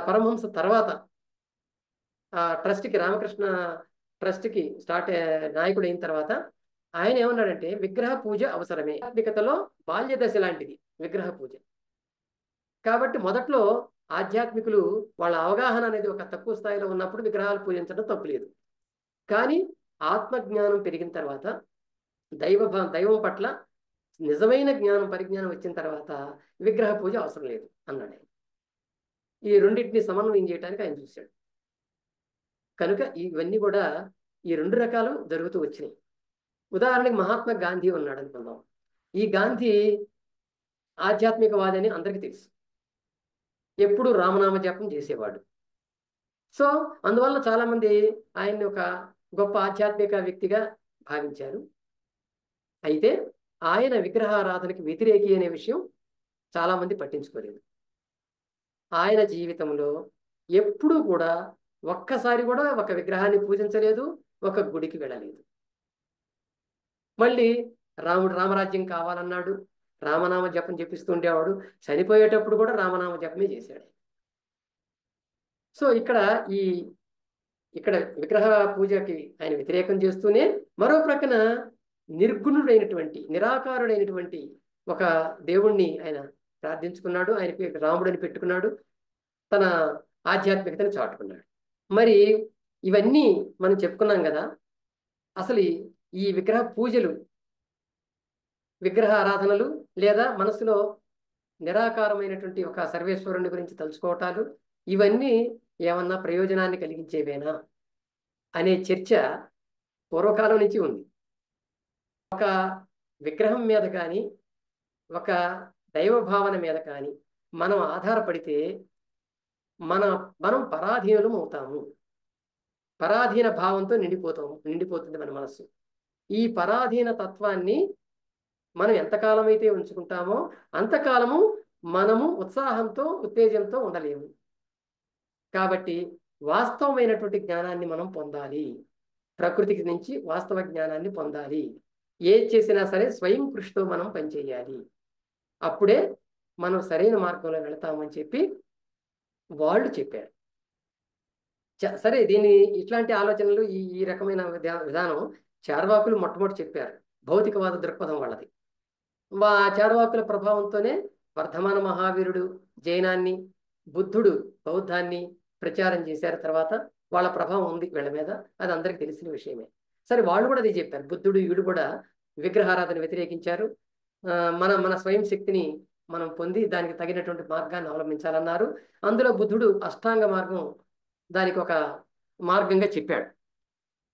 పరమహంస తర్వాత ట్రస్ట్కి, రామకృష్ణ ట్రస్ట్కి నాయకుడు అయిన తర్వాత ఆయన ఏమన్నాడంటే విగ్రహ పూజ అవసరమే, ఆధ్యాత్మికతలో బాల్యదశ లాంటిది విగ్రహ పూజ. కాబట్టి మొదట్లో ఆధ్యాత్మికులు వాళ్ళ అవగాహన అనేది ఒక తక్కువ స్థాయిలో ఉన్నప్పుడు విగ్రహాలు పూజించడం తప్పులేదు. కానీ ఆత్మజ్ఞానం పెరిగిన తర్వాత, దైవం పట్ల నిజమైన పరిజ్ఞానం వచ్చిన తర్వాత విగ్రహ పూజ అవసరం లేదు అన్నాడు ఆయన. ఈ రెండింటిని సమన్వయం చేయడానికి ఆయన చూశాడు. కనుక ఇవన్నీ కూడా ఈ రెండు రకాలు జరుగుతూ వచ్చినాయి. ఉదాహరణకి మహాత్మా గాంధీ ఉన్నాడు అనుకుందాం. ఈ గాంధీ ఆధ్యాత్మికవాది అని అందరికీ తెలుసు, ఎప్పుడు రామనామ జపం చేసేవాడు. సో అందువల్ల చాలామంది ఆయన్ని ఒక గొప్ప ఆధ్యాత్మిక వ్యక్తిగా భావించారు. అయితే ఆయన విగ్రహారాధనకి వ్యతిరేకి అనే విషయం చాలామంది పట్టించుకోలేదు. ఆయన జీవితంలో ఎప్పుడూ కూడా ఒక్కసారి కూడా ఒక విగ్రహాన్ని పూజించలేదు, ఒక గుడికి వెళ్ళలేదు. మళ్ళీ రామరాజ్యం కావాలన్నాడు, రామనామ జపం జపిస్తుండేవాడు. చనిపోయేటప్పుడు కూడా రామనామ జపమే చేశాడు. సో ఇక్కడ విగ్రహ పూజకి ఆయన వ్యతిరేకం చేస్తూనే మరో ప్రక్కన నిర్గుణుడైనటువంటి, నిరాకారుడైనటువంటి ఒక దేవుణ్ణి ఆయన ప్రార్థించుకున్నాడు. ఆయన రాముడని పెట్టుకున్నాడు, తన ఆధ్యాత్మికతను చాటుకున్నాడు. మరి ఇవన్నీ మనం చెప్పుకున్నాం కదా. అసలు ఈ విగ్రహ పూజలు, విగ్రహ ఆరాధనలు, లేదా మనసులో నిరాకారమైనటువంటి ఒక సర్వేశ్వరుని గురించి తలుచుకోవటాలు, ఇవన్నీ ఏమన్నా ప్రయోజనాన్ని కలిగించేవేనా అనే చర్చ పూర్వకాలం నుంచి ఉంది. ఒక విగ్రహం మీద కానీ, ఒక దైవ భావన మీద కానీ మనం ఆధారపడితే మనం పరాధీనులం అవుతాము. పరాధీన భావంతో నిండిపోతుంది మన మనస్సు. ఈ పరాధీన తత్వాన్ని మనం ఎంతకాలం అయితే ఉంచుకుంటామో అంతకాలము మనము ఉత్సాహంతో, ఉత్తేజంతో ఉండలేము. కాబట్టి వాస్తవమైనటువంటి జ్ఞానాన్ని మనం పొందాలి. ప్రకృతికి నుంచి వాస్తవ జ్ఞానాన్ని పొందాలి. ఏది చేసినా సరే స్వయం కృషితో మనం పనిచేయాలి. అప్పుడే మనం సరైన మార్గంలో వెళతామని చెప్పి వాళ్ళు చెప్పారు. సరే, ఇట్లాంటి ఆలోచనలు, ఈ రకమైన విధానం చార్వాకులు మొట్టమొదటి చెప్పారు. భౌతికవాద దృక్పథం వాళ్ళది. చార్వాకుల ప్రభావంతోనే వర్ధమాన మహావీరుడు జైనాన్ని, బుద్ధుడు బౌద్ధాన్ని ప్రచారం చేశారు. తర్వాత వాళ్ళ ప్రభావం ఉంది వీళ్ళ మీద, అది అందరికీ తెలిసిన విషయమే. సరే, వాళ్ళు కూడా అదే చెప్పారు. బుద్ధుడు వీడు కూడా విగ్రహారాధన వ్యతిరేకించారు. మన మన స్వయం శక్తిని మనం పొంది దానికి తగినటువంటి మార్గాన్ని అవలంబించాలన్నారు. అందులో బుద్ధుడు అష్టాంగ మార్గం దానికి ఒక మార్గంగా చెప్పాడు.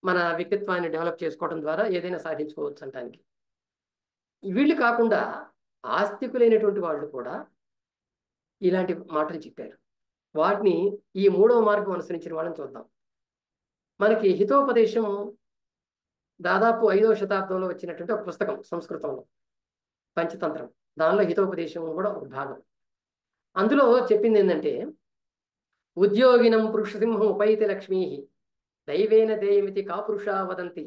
మన వ్యక్తిత్వాన్ని డెవలప్ చేసుకోవడం ద్వారా ఏదైనా సాధించుకోవచ్చు అనడానికి. వీళ్ళు కాకుండా ఆస్తికులైనటువంటి వాళ్ళు కూడా ఇలాంటి మాటలు చెప్పారు. వాటిని ఈ మూడవ మార్గం అనుసరించిన వాళ్ళని చూద్దాం. మనకి హితోపదేశం దాదాపు 5వ శతాబ్దంలో వచ్చినటువంటి ఒక పుస్తకం సంస్కృతంలో, పంచతంత్రం. దానిలో హితోపదేశం కూడా ఒక భాగం. అందులో చెప్పింది ఏంటంటే, ఉద్యోగినం పురుషసింహం ఉపైతి లక్ష్మీ దైవేన దేయమితి కాపురుషా వదంతి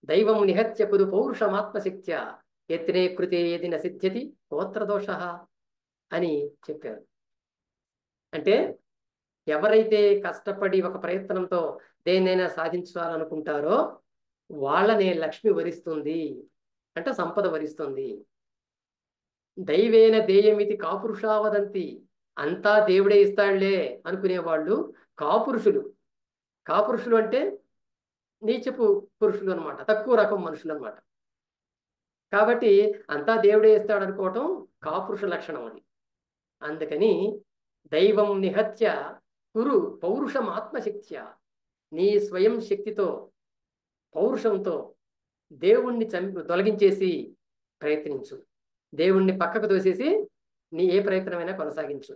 దైవం నిహత్య కురు పౌరుషమాత్మశక్త్య యత్నే కృతే యది న సిద్ధ్యతి గోత్రదోష అని చెప్పారు. అంటే ఎవరైతే కష్టపడి ఒక ప్రయత్నంతో దేన్నైనా సాధించాలనుకుంటారో వాళ్ళనే లక్ష్మి వరిస్తుంది, అంటే సంపద వరిస్తుంది. దైవేన దేయమితి కాపురుషావదంతి, అంతా దేవుడే ఇస్తాడులే అనుకునేవాళ్ళు కాపురుషులు. కాపురుషులు అంటే నీచపు పురుషులు అనమాట, తక్కువ రకం మనుషులు అనమాట. కాబట్టి అంతా దేవుడే ఇస్తాడు అనుకోవటం కాపురుష లక్షణం అది. అందుకని దైవం నిహత్య కురు పౌరుషం ఆత్మశక్త్య, నీ స్వయం శక్తితో పౌరుషంతో దేవుణ్ణి తొలగించేసి ప్రయత్నించు. దేవుణ్ణి పక్కకు తోసేసి నీ ఏ ప్రయత్నమైనా కొనసాగించు.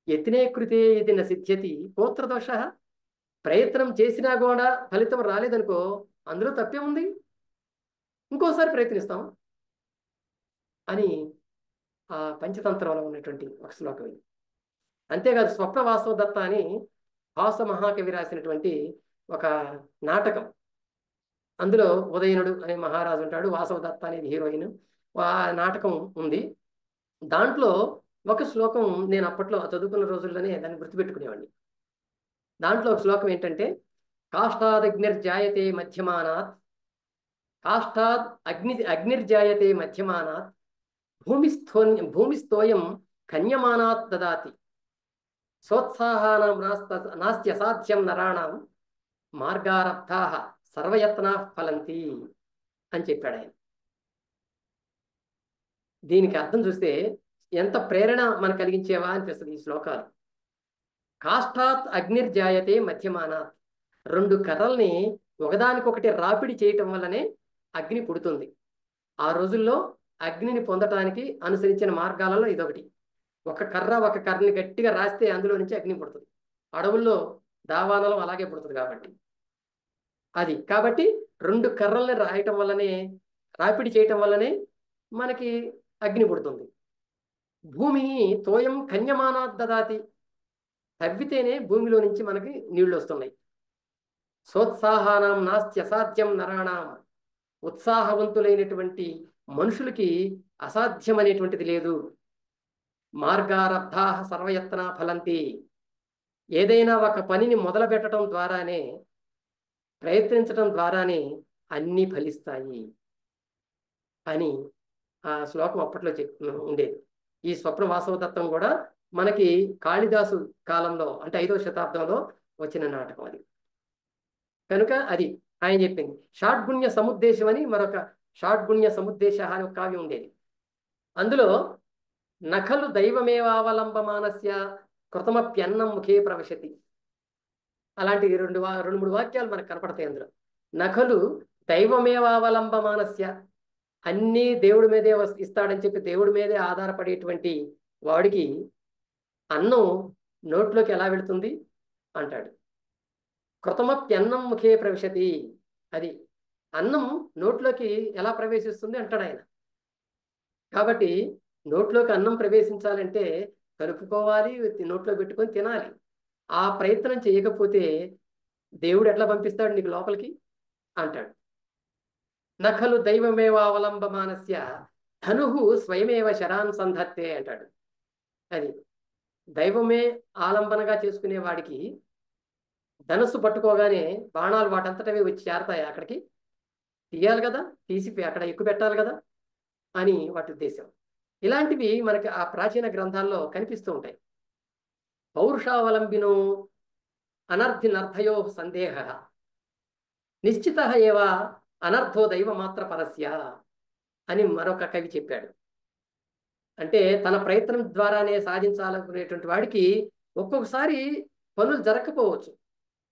యత్నే కృతే ఇది న సిద్ధ్యతి గోత్రదోష, ప్రయత్నం చేసినా కూడా ఫలితం రాలేదనుకో అందులో తప్పేముంది, ఇంకోసారి ప్రయత్నిస్తాం అని ఆ పంచతంత్రంలో ఉన్నటువంటి ఒక శ్లోకం ఇది. అంతేకాదు స్వప్న వాసవదత్త అని భాస మహాకవి రాసినటువంటి ఒక నాటకం. అందులో ఉదయనుడు అనే మహారాజు ఉంటాడు, వాసవదత్త అనేది హీరోయిన్. ఆ నాటకం ఉంది. దాంట్లో ఒక శ్లోకం నేను అప్పట్లో చదువుకున్న రోజుల్లోనే దాన్ని గుర్తుపెట్టుకునేవాడిని. దాంట్లో ఒక శ్లోకం ఏంటంటే, కాష్టాదగ్నిర్జాయతే మధ్యమానాత్, కాష్టాద్ అగ్నిర్జాయతే మధ్యమానాత్ భూమిస్తోయం కన్యమానాత్ దదాతి సోత్సాహానాం నాస్త్యసాధ్యం నరాణం మార్గారబ్ధాః సర్వయత్నాః ఫలంతి అని చెప్పాడు ఆయన. దీనికి అర్థం చూస్తే ఎంత ప్రేరణ మనకు కలిగించేవా అనిపిస్తుంది ఈ శ్లోకాలు. కాష్టాత్ అగ్నిర్జాయతే మధ్యమానాత్, రెండు కర్రల్ని ఒకదానికొకటి రాపిడి చేయటం వల్లనే అగ్ని పుడుతుంది. ఆ రోజుల్లో అగ్నిని పొందటానికి అనుసరించిన మార్గాలలో ఇదొకటి. ఒక కర్రని గట్టిగా రాస్తే అందులో నుంచి అగ్ని పుడుతుంది. అడవుల్లో దావానలం అలాగే పుడుతుంది కాబట్టి అది. కాబట్టి రెండు కర్రల్ని రాయటం వల్లనే, రాపిడి చేయటం వల్లనే మనకి అగ్ని పుడుతుంది. భూమి తోయం కన్యమానాత్ దదాతి, తవ్వితేనే భూమిలో నుంచి మనకి నీళ్లు వస్తున్నాయి. సోత్సాహానాం నాస్త్యసాధ్యం నరాణాం, ఉత్సాహవంతులైనటువంటి మనుషులకి అసాధ్యం అనేటువంటిది లేదు. మార్గారబ్ధాః సర్వయత్నా ఫలంతి, ఏదైనా ఒక పనిని మొదలు పెట్టడం ద్వారానే, ప్రయత్నించడం ద్వారానే అన్నీ ఫలిస్తాయి అని ఆ శ్లోకం అప్పట్లో ఉండేది. ఈ స్వప్న వాసవతత్వం కూడా మనకి కాళిదాసు కాలంలో, అంటే 5వ శతాబ్దంలో వచ్చిన నాటకం అది. కనుక అది ఆయన చెప్పింది. షాడ్గుణ్య సముద్దేశం అని మరొక, షాడ్గుణ్య సముద్దేశ అని ఒక కావ్యం ఉండేది. అందులో నఖలు దైవమేవావలంబమానస్య కృతమప్యన్నం ముఖే ప్రవశతి, అలాంటి రెండు మూడు వాక్యాలు మనకు కనపడతాయి అందులో. నఖలు దైవమేవావలంబమానస్య, అన్నీ దేవుడి మీదే ఇస్తాడని చెప్పి దేవుడి మీదే ఆధారపడేటువంటి వాడికి అన్నం నోట్లోకి ఎలా వెళుతుంది అంటాడు. కృతమప్యన్నం ముఖే ప్రవిశతి, అది అన్నం నోట్లోకి ఎలా ప్రవేశిస్తుంది అంటాడు ఆయన. కాబట్టి నోట్లోకి అన్నం ప్రవేశించాలంటే కలుపుకోవాలి, నోట్లో పెట్టుకొని తినాలి. ఆ ప్రయత్నం చేయకపోతే దేవుడు ఎట్లా పంపిస్తాడు నీకు లోపలికి అంటాడు. నఖలు దైవమేవావలంబమానస్య ధనుః స్వయమేవ శరాన్ సంధత్తే అంటాడు. అది దైవమే ఆలంబనగా చేసుకునే వాడికి ధనుస్సు పట్టుకోగానే బాణాలు వాటంతటవే వచ్చి చేరతాయి. అక్కడికి తీయాలి కదా, తీసి అక్కడ ఎక్కువ పెట్టాలి కదా అని వాటి ఉద్దేశం. ఇలాంటివి మనకి ఆ ప్రాచీన గ్రంథాల్లో కనిపిస్తూ ఉంటాయి. పౌరుషావలంబినో అనర్థినర్థయో సందేహ నిశ్చిత ఏవ అనర్థో దైవమాత్ర పరస్య అని మరొక కవి చెప్పాడు. అంటే తన ప్రయత్నం ద్వారానే సాధించాలనుకునేటువంటి వాడికి ఒక్కొక్కసారి పనులు జరగకపోవచ్చు,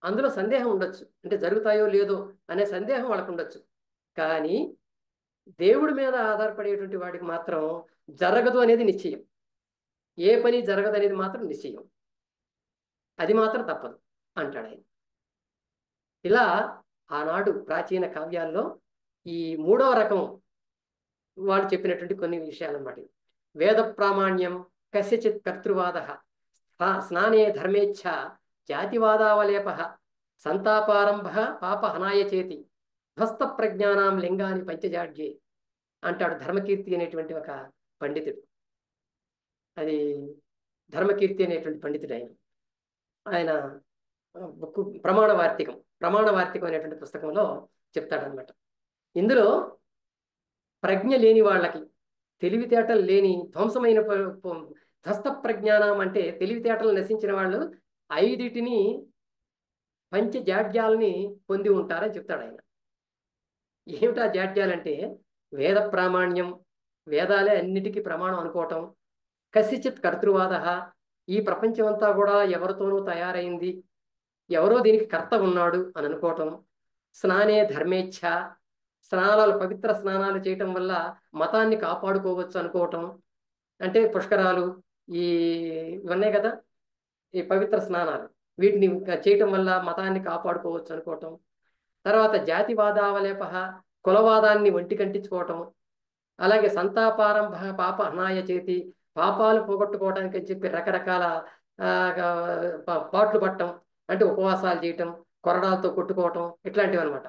అందులో సందేహం ఉండొచ్చు, అంటే జరుగుతాయో లేదో అనే సందేహం వాళ్ళకు ఉండొచ్చు. కానీ దేవుడి మీద ఆధారపడేటువంటి వాడికి మాత్రం జరగదు అనేది నిశ్చయం. ఏ పని జరగదు అనేది మాత్రం నిశ్చయం, అది మాత్రం తప్పదు అంటాడు ఆయన. ఇలా ఆనాడు ప్రాచీన కావ్యాల్లో ఈ మూడవ రకం వాళ్ళు చెప్పినటువంటి కొన్ని విషయాలు అన్నమాట. వేద ప్రామాణ్యం కస్యచిత్ కర్తృవాద స్నానే ధర్మేచ్ఛ జాతివాదావలేప సంతాపారంభ పాప హనాయ చేతి ధ్వస్త ప్రజ్ఞానాం లింగాని పంచజాడ్యే అంటాడు ధర్మకీర్తి అనేటువంటి ఒక పండితుడు. అది ధర్మకీర్తి అనేటువంటి పండితుడు ఆయన. ఆయన బుక్ ప్రమాణ వార్తికం అనేటువంటి పుస్తకంలో చెప్తాడనమాట. ఇందులో ప్రజ్ఞ లేని వాళ్ళకి, తెలివితేటలు లేని ధ్వంసమైన ధ్వస్త ప్రజ్ఞానం అంటే తెలివితేటలు నశించిన వాళ్ళు 5 పంచజాడ్యాలని పొంది ఉంటారని చెప్తాడు ఆయన. ఏమిటా జాడ్యాలంటే వేద ప్రామాణ్యం, వేదాలే అన్నిటికీ ప్రమాణం అనుకోవటం, కస్యచిత్ కర్తృవాద ఈ ప్రపంచం అంతా కూడా ఎవరితోనూ తయారైంది, ఎవరో దీనికి కర్త ఉన్నాడు అని అనుకోవటం, స్నానే ధర్మేచ్ఛ పవిత్ర స్నానాలు చేయటం వల్ల మతాన్ని కాపాడుకోవచ్చు అనుకోవటం, అంటే పుష్కరాలు ఇవన్నీ కదా ఈ పవిత్ర స్నానాలు, వీటిని చేయటం వల్ల మతాన్ని కాపాడుకోవచ్చు అనుకోవటం. తర్వాత జాతివాదావలేప కులవాదాన్ని ఒంటి కంటించుకోవటం, అలాగే సంతాపారంభ పాప హనాయ చేతి పాపాలు పోగొట్టుకోవడానికి అని చెప్పి రకరకాల పాటలు పట్టడం, అంటే ఉపవాసాలు చేయటం, కొరడాలతో కొట్టుకోవటం, ఇట్లాంటివి అనమాట.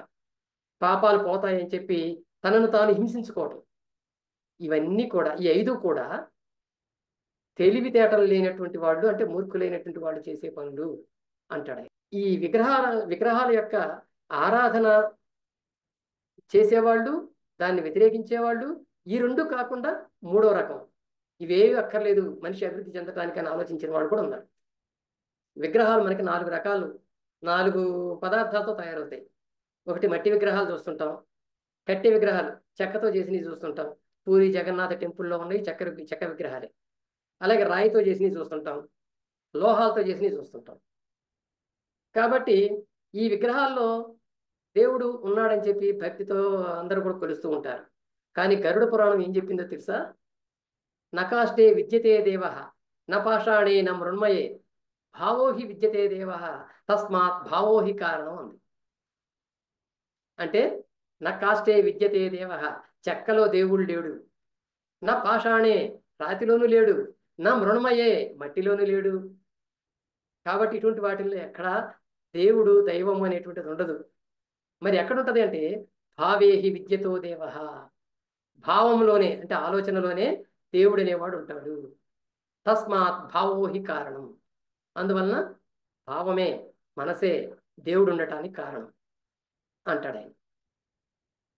పాపాలు పోతాయని చెప్పి తనను తాను హింసించుకోవటం, ఇవన్నీ కూడా ఈ 5 కూడా తెలివితేటలు లేనటువంటి వాళ్ళు, అంటే మూర్ఖులైనటువంటి వాళ్ళు చేసే పనులు అంటాడు. ఈ విగ్రహాల యొక్క ఆరాధన చేసేవాళ్ళు, దాన్ని వ్యతిరేకించేవాళ్ళు, ఈ 2 కాకుండా 3వ రకం, ఇవేవి అక్కర్లేదు మనిషి అభివృద్ధి చెందడానికి అని ఆలోచించిన వాళ్ళు కూడా ఉన్నారు. విగ్రహాలు మనకి 4 రకాలు, 4 పదార్థాలతో తయారవుతాయి. ఒకటి మట్టి విగ్రహాలు చూస్తుంటాం, కట్టె విగ్రహాలు చెక్కతో చేసినవి చూస్తుంటాం. పూరి జగన్నాథ టెంపుల్లో ఉన్నాయి చెక్క విగ్రహాలే. అలాగే రాయితో చేసినవి చూస్తుంటాం, లోహాలతో చేసినవి చూస్తుంటాం. కాబట్టి ఈ విగ్రహాల్లో దేవుడు ఉన్నాడని చెప్పి భక్తితో అందరూ కూడా కొలుస్తూ ఉంటారు. కానీ గరుడ పురాణం ఏం చెప్పిందో తెలుసా? నకాష్టే విద్యతే దేవ నపాషాణే న మృణ్మయే భావోహి విద్యతే దేవ తస్మాత్ భావోహి కారణం అంది. అంటే నకాష్టే విద్యతే దేవ, చెక్కలో దేవుడు లేడు, నా పాషాణే రాతిలోనూ లేడు, నా మృణ్మయే మట్టిలోనూ లేడు. కాబట్టి ఇటువంటి వాటిల్లో ఎక్కడా దేవుడు దైవం అనేటువంటిది ఉండదు. మరి ఎక్కడుంటది అంటే భావేహి విద్యతో దేవ, భావంలోనే అంటే ఆలోచనలోనే దేవుడు అనేవాడు ఉంటాడు. తస్మాత్ భావోహి కారణం, అందువలన భావమే మనసే దేవుడు ఉండటానికి కారణం అంటాడు ఆయన.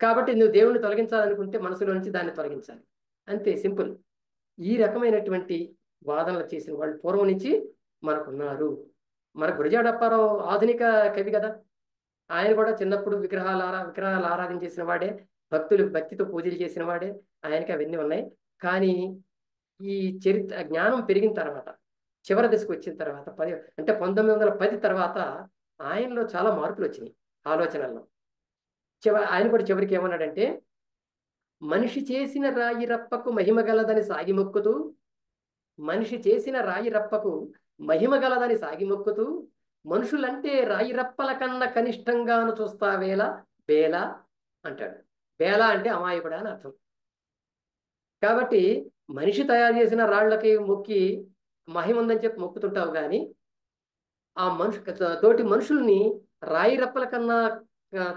కాబట్టి నువ్వు దేవుణ్ణి తొలగించాలనుకుంటే మనసులో నుంచి దాన్ని తొలగించాలి, అంతే సింపుల్. ఈ రకమైనటువంటి వాదనలు చేసిన వాళ్ళు పూర్వం నుంచి మనకున్నారు. మన గురజాడ అప్పారావు ఆధునిక కవి కదా, ఆయన కూడా చిన్నప్పుడు విగ్రహాలు ఆరాధన చేసిన వాడే, భక్తితో పూజలు చేసిన వాడే, ఆయనకి అవన్నీ ఉన్నాయి. కానీ ఈ జ్ఞానం పెరిగిన తర్వాత, చివరి దశకు వచ్చిన తర్వాత, 1910 తర్వాత ఆయనలో చాలా మార్పులు వచ్చినాయి ఆలోచనల్లో. ఆయన కూడా చివరికి ఏమన్నాడంటే, మనిషి చేసిన రాయి రప్పకు మహిమ గలదని సాగి మొక్కుతూ, మనిషి చేసిన రాయి రప్పకు మహిమ గలదని సాగి మొక్కుతూ, మనుషులంటే రాయి రప్పల కన్నా కనిష్టంగాను చూస్తావేళ బేల అంటాడు. బేల అంటే అమాయకుడా అని అర్థం. కాబట్టి మనిషి తయారు చేసిన రాళ్లకి మొక్కి మహిమ ఉందని చెప్పి మొక్కుతుంటావు, కానీ ఆ తోటి మనుషుల్ని రాయి రప్పల కన్నా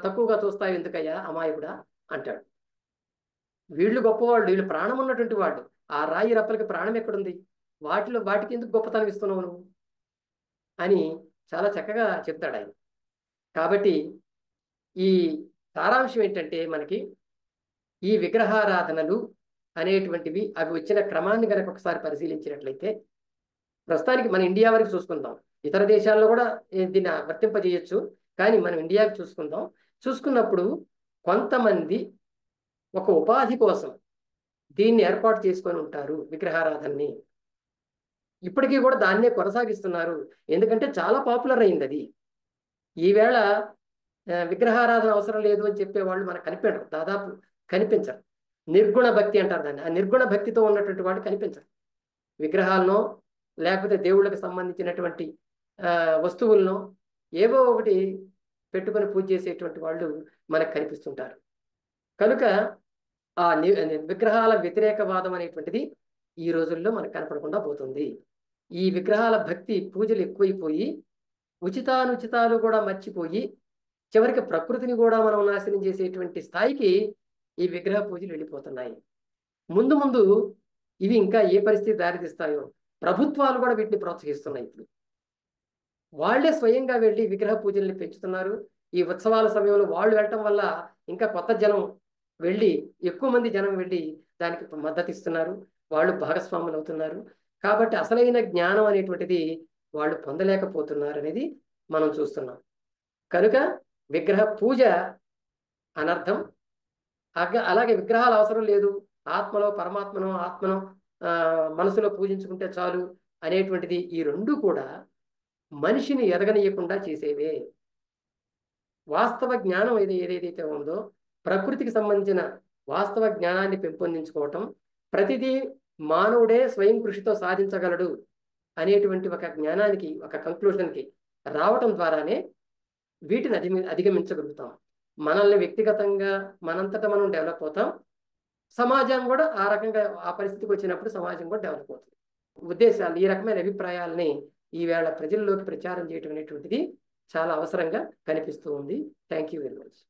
తక్కువగా చూస్తావు ఎందుకయ్యా అమాయకుడా అంటాడు. వీళ్ళు గొప్పవాళ్ళు, వీళ్ళు ప్రాణం ఉన్నటువంటి వాళ్ళు, ఆ రాయి రప్పలకి ప్రాణం ఎక్కడుంది, వాటికి ఎందుకు గొప్పతనం ఇస్తున్నావు నువ్వు అని చాలా చక్కగా చెప్తాడు ఆయన. కాబట్టి ఈ సారాంశం ఏంటంటే, మనకి ఈ విగ్రహారాధనలు అనేటువంటివి అవి వచ్చిన క్రమాన్ని కనుక ఒకసారి పరిశీలించినట్లయితే, ప్రస్తుతానికి మన ఇండియా వరకు చూసుకుందాం, ఇతర దేశాల్లో కూడా దీన్ని వర్తింపజేయొచ్చు, కానీ మనం ఇండియాకి చూసుకుందాం. చూసుకున్నప్పుడు కొంతమంది ఒక ఉపాధి కోసం దీన్ని ఏర్పాటు చేసుకొని ఉంటారు, విగ్రహారాధనని. ఇప్పటికీ కూడా దాన్నే కొనసాగిస్తున్నారు, ఎందుకంటే చాలా పాపులర్ అయింది అది. ఈవేళ విగ్రహారాధన అవసరం లేదు అని చెప్పేవాళ్ళు మనకు కనిపించరు, దాదాపు కనిపించరు. నిర్గుణ భక్తి అంటారు దాన్ని. ఆ నిర్గుణ భక్తితో ఉన్నటువంటి వాళ్ళు కనిపించరు. విగ్రహాలను లేకపోతే దేవుళ్ళకి సంబంధించినటువంటి వస్తువులను ఏవో ఒకటి పెట్టుకొని పూజ చేసేటువంటి వాళ్ళు మనకు కనిపిస్తుంటారు. కనుక ఆ విగ్రహాల వ్యతిరేకవాదం అనేటువంటిది ఈ రోజుల్లో మనకు కనపడకుండా పోతుంది. ఈ విగ్రహాల భక్తి పూజలు ఎక్కువైపోయి ఉచితానుచితాలు కూడా మర్చిపోయి చివరికి ప్రకృతిని కూడా మనం నాశనం చేసేటువంటి స్థాయికి ఈ విగ్రహ పూజలు వెళ్ళిపోతున్నాయి. ముందు ముందు ఇవి ఇంకా ఏ పరిస్థితి దారితీస్తాయో. ప్రభుత్వాలు కూడా వీటిని ప్రోత్సహిస్తున్నాయి. ఇప్పుడు వాళ్లే స్వయంగా వెళ్ళి విగ్రహ పూజల్ని పెంచుతున్నారు. ఈ ఉత్సవాల సమయంలో వాళ్ళు వెళ్ళటం వల్ల ఇంకా కొత్త జనం వెళ్ళి, ఎక్కువ మంది జనం వెళ్ళి దానికి మద్దతు ఇస్తున్నారు, వాళ్ళు భాగస్వాములు అవుతున్నారు. కాబట్టి అసలైన జ్ఞానం అనేటువంటిది వాళ్ళు పొందలేకపోతున్నారు అనేది మనం చూస్తున్నాం. కనుక విగ్రహ పూజ అనర్థం. అలాగే విగ్రహాలు అవసరం లేదు, ఆత్మలో ఆత్మను మనసులో పూజించుకుంటే చాలు అనేటువంటిది, ఈ రెండు కూడా మనిషిని ఎదగనీయకుండా చేసేవే. వాస్తవ జ్ఞానం ఏదైతే ఉందో, ప్రకృతికి సంబంధించిన వాస్తవ జ్ఞానాన్ని పెంపొందించుకోవటం, ప్రతిదీ మానవుడే స్వయం కృషితో సాధించగలడు అనేటువంటి ఒక జ్ఞానానికి, ఒక కంక్లూషన్కి రావటం ద్వారానే వీటిని అధిగమించగలుగుతాం. మనల్ని వ్యక్తిగతంగా మనంతటా మనం డెవలప్ అవుతాం. సమాజం కూడా ఆ రకంగా ఆ పరిస్థితికి వచ్చినప్పుడు సమాజం కూడా డెవలప్ అవుతుంది. ఉద్దేశాలు, ఈ రకమైన అభిప్రాయాలని ఈవేళ ప్రజల్లోకి ప్రచారం చేయటం అనేటువంటిది చాలా అవసరంగా కనిపిస్తూ ఉంది. Thank you very much.